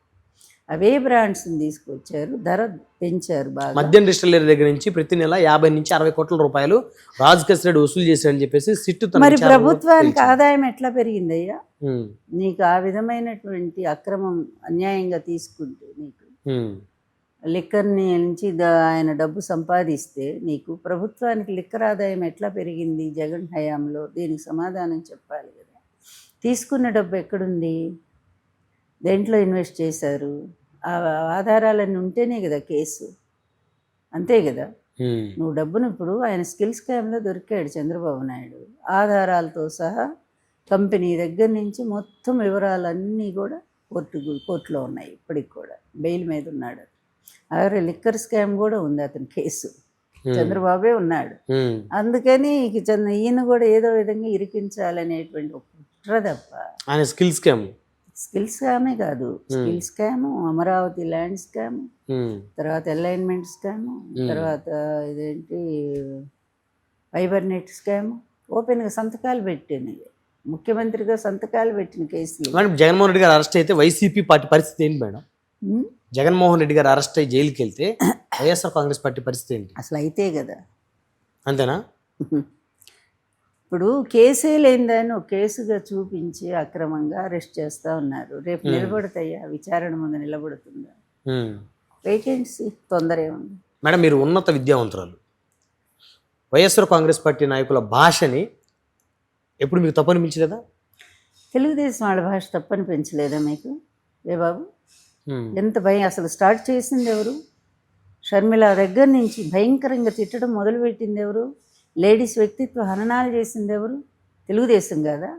అవే బ్రాండ్స్ని తీసుకొచ్చారు, ధర పెంచారు బాగా. మద్యం డిస్టిలరీ దగ్గర నుంచి ప్రతి నెల 50 నుంచి 60 కోట్ల రూపాయలు రాజకేశ్ రెడ్డి వసూలు చేశారని చెప్పేసి సిట్టు. మరి ప్రభుత్వానికి ఆదాయం ఎట్లా పెరిగిందయ్యా? నీకు ఆ విధమైనటువంటి అక్రమం అన్యాయంగా తీసుకుంటే, నీకు లిక్కర్ని నుంచి ఆయన డబ్బు సంపాదిస్తే నీకు ప్రభుత్వానికి లిక్కర్ ఆదాయం ఎట్లా పెరిగింది జగన్ హయాంలో? దీనికి సమాధానం చెప్పాలి కదా. తీసుకున్న డబ్బు ఎక్కడుంది? దేంట్లో ఇన్వెస్ట్ చేశారు? ఆ ఆధారాలన్నీ ఉంటేనే కదా కేసు, అంతే కదా. నువ్వు డబ్బును ఇప్పుడు ఆయన స్కిల్ స్కామ్లో దొరికాడు చంద్రబాబు నాయుడు, ఆధారాలతో సహా కంపెనీ దగ్గర నుంచి మొత్తం వివరాలన్నీ కూడా కోర్టులో ఉన్నాయి. ఇప్పటికి కూడా బెయిల్ మీద ఉన్నాడు. అలాగే లిక్కర్ స్కామ్ కూడా ఉంది అతని కేసు, చంద్రబాబే ఉన్నాడు. అందుకని ఈయన కూడా ఏదో విధంగా ఇరికించాలనేటువంటి ఒక కుట్ర తప్ప ఆయన స్కిల్ స్కామే కాదు. Skill scam, Amaravati land scam, తర్వాత అలైన్మెంట్ స్కామ్, తర్వాత ఇదేంటి ఫైబర్ నెట్ స్కామ్, ఓపెన్గా సంతకాలు పెట్టింది, ముఖ్యమంత్రిగా సంతకాలు పెట్టిన కేసులు. జగన్మోహన్ రెడ్డి గారు అరెస్ట్ అయితే వైసీపీ పార్టీ పరిస్థితి ఏంటి మేడం? జగన్మోహన్ రెడ్డి గారు అరెస్ట్ అయ్యి జైలుకి వెళ్తే వైఎస్ఆర్ కాంగ్రెస్ పార్టీ పరిస్థితి ఏంటి? అసలు అయితే కదా, అంతేనా? ఇప్పుడు కేసే లేనిదాన్ని ఒక కేసుగా చూపించి అక్రమంగా అరెస్ట్ చేస్తూ ఉన్నారు. రేపు నిలబడతాయా? విచారణ ముందు నిలబడుతుందా? వేకెన్సీ తొందర ఏముంది మేడం? మీరు ఉన్నత విద్యావంతురాలు, వైఎస్ఆర్ కాంగ్రెస్ పార్టీ నాయకుల భాషని ఎప్పుడు మీకు తప్పనిపించలేదా? తెలుగుదేశం వాళ్ళ భాష తప్పనిపించలేదా మీకు? ఏ బాబు, ఎంత భయం! అసలు స్టార్ట్ చేసింది ఎవరు? షర్మిల దగ్గర నుంచి భయంకరంగా తిట్టడం మొదలుపెట్టింది ఎవరు? లేడీస్ వ్యక్తిత్వ హననాలు చేసింది ఎవరు? తెలుగుదేశం కదా.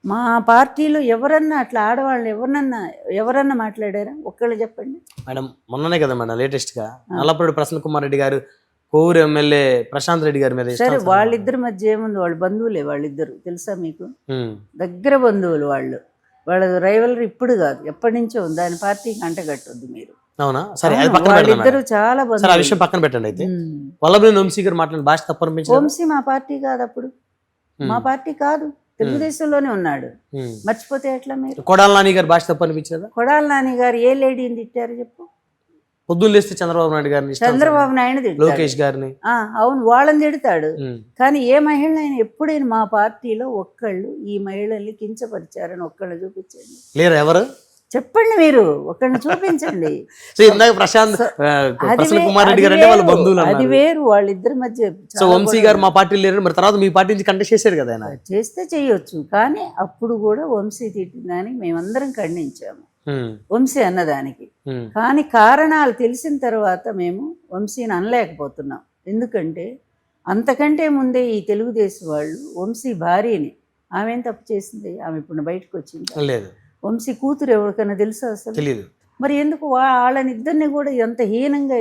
మా పార్టీలో ఎవరన్నా అట్లా ఆడవాళ్ళు ఎవరన్నా మాట్లాడారా? ఒక్కళ్ళు చెప్పండి మేడం. మొన్ననే కదా మేడం లేటెస్ట్గా నల్లపరెడ్డి ప్రసన్న కుమార్ రెడ్డి గారు కోవూరు ఎమ్మెల్యే ప్రశాంత్ రెడ్డి గారి మీద. సరే, వాళ్ళిద్దరి మధ్య ఏముంది? వాళ్ళు బంధువులే, వాళ్ళిద్దరు తెలుసా మీకు? దగ్గర బంధువులు వాళ్ళు. వాళ్ళ రైవలరీ ఇప్పుడు కాదు, ఎప్పటి నుంచో ఉంది. దాని పార్టీకి అంటగట్టొద్దు మీరు. అవునా? సరే, వాళ్ళిద్దరు చాలా బంధువులు. ఆ విషయం పక్కన పెట్టండి. అయితే వల్లభనేని వంశీ గారు మాట్లాడిన భాష తప్పనిపించింది. వంశీ మా పార్టీ కాదు, అప్పుడు మా పార్టీ కాదు, తెలుగుదేశంలోనే ఉన్నాడు. మర్చిపోతే ఎట్లా మీరు? కొడాల నాని గారి భాష తప్పనిపించలేదా? కొడాల నాని గారు ఏ లేడీని తిట్టారు చెప్పు? పొద్దున్న లేస్తే చంద్రబాబు నాయుడు గారిని, చంద్రబాబు నాయుడు తిట్టాడు, లోకేష్ గారిని. అవును, వాళ్ళని తిడతాడు. కానీ ఏ మహిళ ఎప్పుడైనా మా పార్టీలో ఒక్కళ్ళు ఈ మహిళల్ని కించపరిచారని ఒక్కళ్ళు చూపించండి. లేరు? ఎవరు చెప్పండి మీరు, ఒక్కళ్ళని చూపించండి. అది వేరు, వాళ్ళిద్దరి మధ్య. వంశీ గారు మా పార్టీ లేరు, మరి తర్వాత మీ పార్టీ నుంచి కంటెస్ట్ చేశారు కదా ఆయన. చేస్తే చేయొచ్చు, కానీ అప్పుడు కూడా వంశీ తిట్టిన దానికి మేమందరం ఖండించాము, వంశీ అన్నదానికి. కానీ కారణాలు తెలిసిన తర్వాత మేము వంశీని అనలేకపోతున్నాం. ఎందుకంటే అంతకంటే ముందే ఈ తెలుగుదేశం వాళ్ళు వంశీ భార్యని, ఆమె ఏం తప్పు చేసింది? ఆమె ఇప్పుడు బయటకు వచ్చింది లేదు. వంశీ కూతురు ఎవరికైనా తెలుసా అసలు? తెలియదు. మరి ఎందుకు వాళ్ళని ఇద్దరిని కూడా ఎంత హీనంగా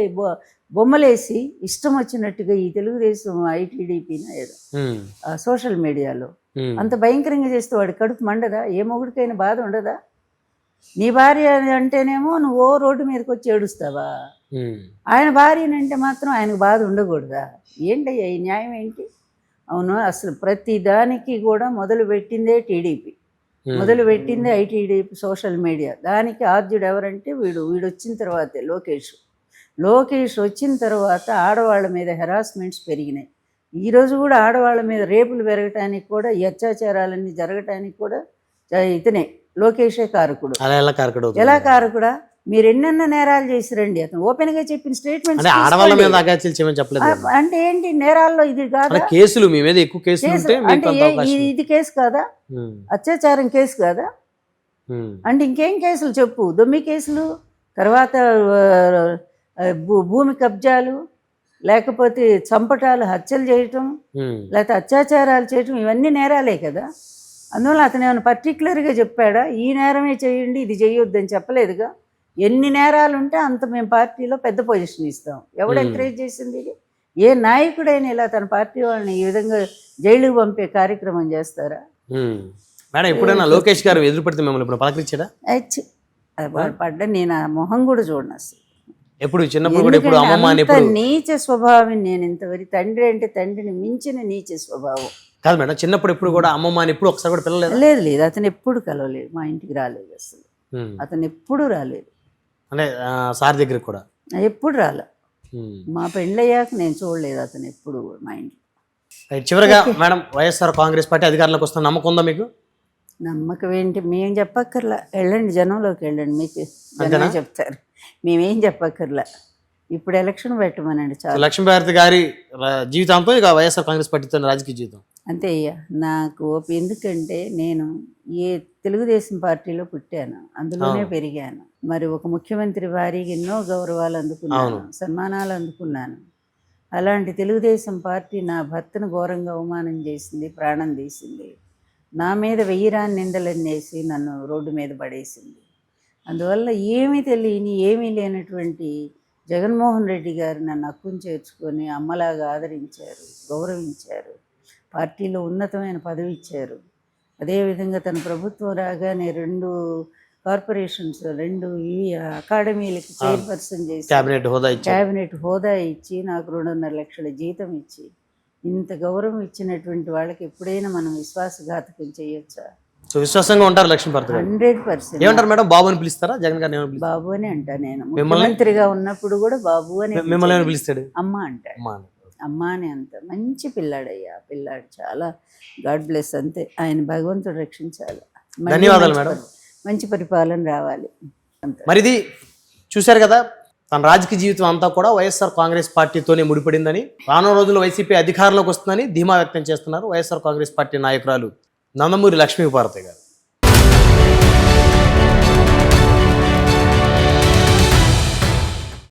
బొమ్మలేసి ఇష్టం వచ్చినట్టుగా ఈ తెలుగుదేశం ఐటీడీపీనా ఏదో సోషల్ మీడియాలో అంత భయంకరంగా చేస్తే వాడి కడుపు మండదా? ఏ మొగుడికైనా బాధ ఉండదా? నీ భార్య అంటేనేమో నువ్వు రోడ్డు మీదకి వచ్చి ఏడుస్తావా? ఆయన భార్యనంటే మాత్రం ఆయనకు బాధ ఉండకూడదా? ఏంటయ్యా ఈ న్యాయం ఏంటి? అవును, అసలు ప్రతి దానికి కూడా మొదలు పెట్టిందే టీడీపీ, మొదలు పెట్టిందే ఐటీడీపీ సోషల్ మీడియా. దానికి ఆద్యుడు ఎవరంటే వీడు వచ్చిన తర్వాతే లోకేష్ వచ్చిన తర్వాత ఆడవాళ్ళ మీద హెరాస్మెంట్స్ పెరిగినాయి. ఈరోజు కూడా ఆడవాళ్ళ మీద రేపులు పెరగటానికి కూడా, ఈ అత్యాచారాలన్నీ జరగటానికి కూడా ఇతనే లోకేషే కారకుడు. ఎలా కారకుడా? మీరు ఎన్నెన్న నేరాలు చేసిరండి. అతను ఓపెన్ గా చెప్పిన స్టేట్మెంట్ అంటే ఏంటి? నేరాల్లో ఇది కాదా? కేసులు మీ మీద ఎక్కువ కేసులు అంటే ఇది కేసు కాదా? అత్యాచారం కేసు కాదా? అంటే ఇంకేం కేసులు చెప్పు? దొమ్మి కేసులు, తర్వాత భూమి కబ్జాలు, లేకపోతే చంపటాలు, హత్యలు చేయటం, లేకపోతే అత్యాచారాలు చేయటం, ఇవన్నీ నేరాలే కదా. అందువల్ల అతను ఏమైనా పర్టికులర్గా చెప్పాడా ఈ నేరమే చేయండి ఇది చేయొద్దని? చెప్పలేదుగా. ఎన్ని నేరాలు ఉంటే అంత మేము పార్టీలో పెద్ద పొజిషన్ ఇస్తాం. ఎవడు ఎంకరేజ్ చేసింది ఇది? ఏ నాయకుడైనా ఇలా తన పార్టీ వాళ్ళని ఈ విధంగా జైలుకు పంపే కార్యక్రమం చేస్తారా? మేడం, ఎప్పుడైనా లోకేష్ గారు ఎదురుపడితే మిమ్మల్ని ఇప్పుడు పలకరించాడా? పడ్డా నేను ఆ మొహం కూడా చూడను అసలు. ఎప్పుడు చిన్నప్పుడు నీచ స్వభావం నేను ఇంతవరకు. తండ్రి అంటే తండ్రిని మించిన నీచ స్వభావం కాదు మేడం. చిన్నప్పుడు ఎప్పుడు కూడా అమ్మమ్మ అని ఎప్పుడు ఒకసారి కూడా పిల్లలేదు? లేదు, అతను ఎప్పుడు కలవలేదు, మా ఇంటికి రాలేదు అసలు. అతను ఎప్పుడు రాలేదు, అంటే సార్ దగ్గరికి కూడా ఎప్పుడు రాలే. మా పెళ్ళయ్యాక నేను చూడలేదు అతను ఎప్పుడు మా ఇంట్లో. చివరిగా మేడం, వైఎస్ఆర్ కాంగ్రెస్ పార్టీ అధికారంలోకి వస్తున్న నమ్మకం ఉందా మీకు? నమ్మకం ఏంటి? మేము చెప్పక్కర్లా, వెళ్ళండి జనంలోకి వెళ్ళండి, మీకు జనమే చెప్తారు. మేమేం చెప్పక్కర్లా. ఇప్పుడు ఎలక్షన్ పెట్టమనండి చాలు. లక్ష్మీభారతి గారి జీవితంతో ఇక వైఎస్ఆర్ కాంగ్రెస్ పార్టీతో రాజకీయ జీవితం అంతే అయ్యా. నాకు ఎందుకంటే నేను తెలుగుదేశం పార్టీలో పుట్టాను, అందులోనే పెరిగాను. మరి ఒక ముఖ్యమంత్రి వారికి ఎన్నో గౌరవాలు అందుకున్నాను, సన్మానాలు అందుకున్నాను. అలాంటి తెలుగుదేశం పార్టీ నా భర్తను ఘోరంగా అవమానం చేసింది, ప్రాణం తీసింది. నా మీద వెయ్యిరాని నిందలన్నేసి నన్ను రోడ్డు మీద పడేసింది. అందువల్ల ఏమీ తెలియని, ఏమీ లేనటువంటి జగన్మోహన్ రెడ్డి గారు నన్ను హక్కును చేర్చుకొని అమ్మలాగా ఆదరించారు, గౌరవించారు, పార్టీలో ఉన్నతమైన పదవి ఇచ్చారు. అదేవిధంగా తన ప్రభుత్వం రాగానే 2 కార్పొరేషన్స్, 2 అకాడమీలకి చైర్పర్సన్ చేసి క్యాబినెట్ హోదా ఇచ్చి నాకు 2.5 లక్షల జీతం ఇచ్చి ఇంత గౌరవం ఇచ్చినటువంటి వాళ్ళకి ఎప్పుడైనా మనం విశ్వాసఘాతకం చేయొచ్చా? సో విశ్వాసంగా ఉంటారు లక్ష్మీభారతి గారు. 100%. ఏమంటారు మేడం, బాబు అని పిలుస్తారా? జగన్ గారిని ఏమని పిలుస్తారు? బాబు అని అంటా. నేను ముఖ్యమంత్రిగా ఉన్నప్పుడు కూడా బాబు అని మిమ్మల్ని ఏమని పిలుస్తాడు? అమ్మ అంటాడు. అమ్మ అని అంత మంచి పిల్లాడయ్యా, పిల్లాడు చాలా. God bless. అంతే, ఆయన భగవంతుడు రక్షించాలి. ధన్యవాదాలు మేడం. మంచి పరిపాలన రావాలి. మరి ఇది చూశారు కదా, తన రాజకీయ జీవితం అంతా కూడా వైఎస్ఆర్ కాంగ్రెస్ పార్టీతోనే ముడిపడిందని, రానున్న రోజుల్లో వైసీపీ అధికారంలోకి వస్తుందని ధీమా వ్యక్తం చేస్తున్నారు వైఎస్ఆర్ కాంగ్రెస్ పార్టీ నాయకురాలు నందమూరి లక్ష్మీభారతి గారు.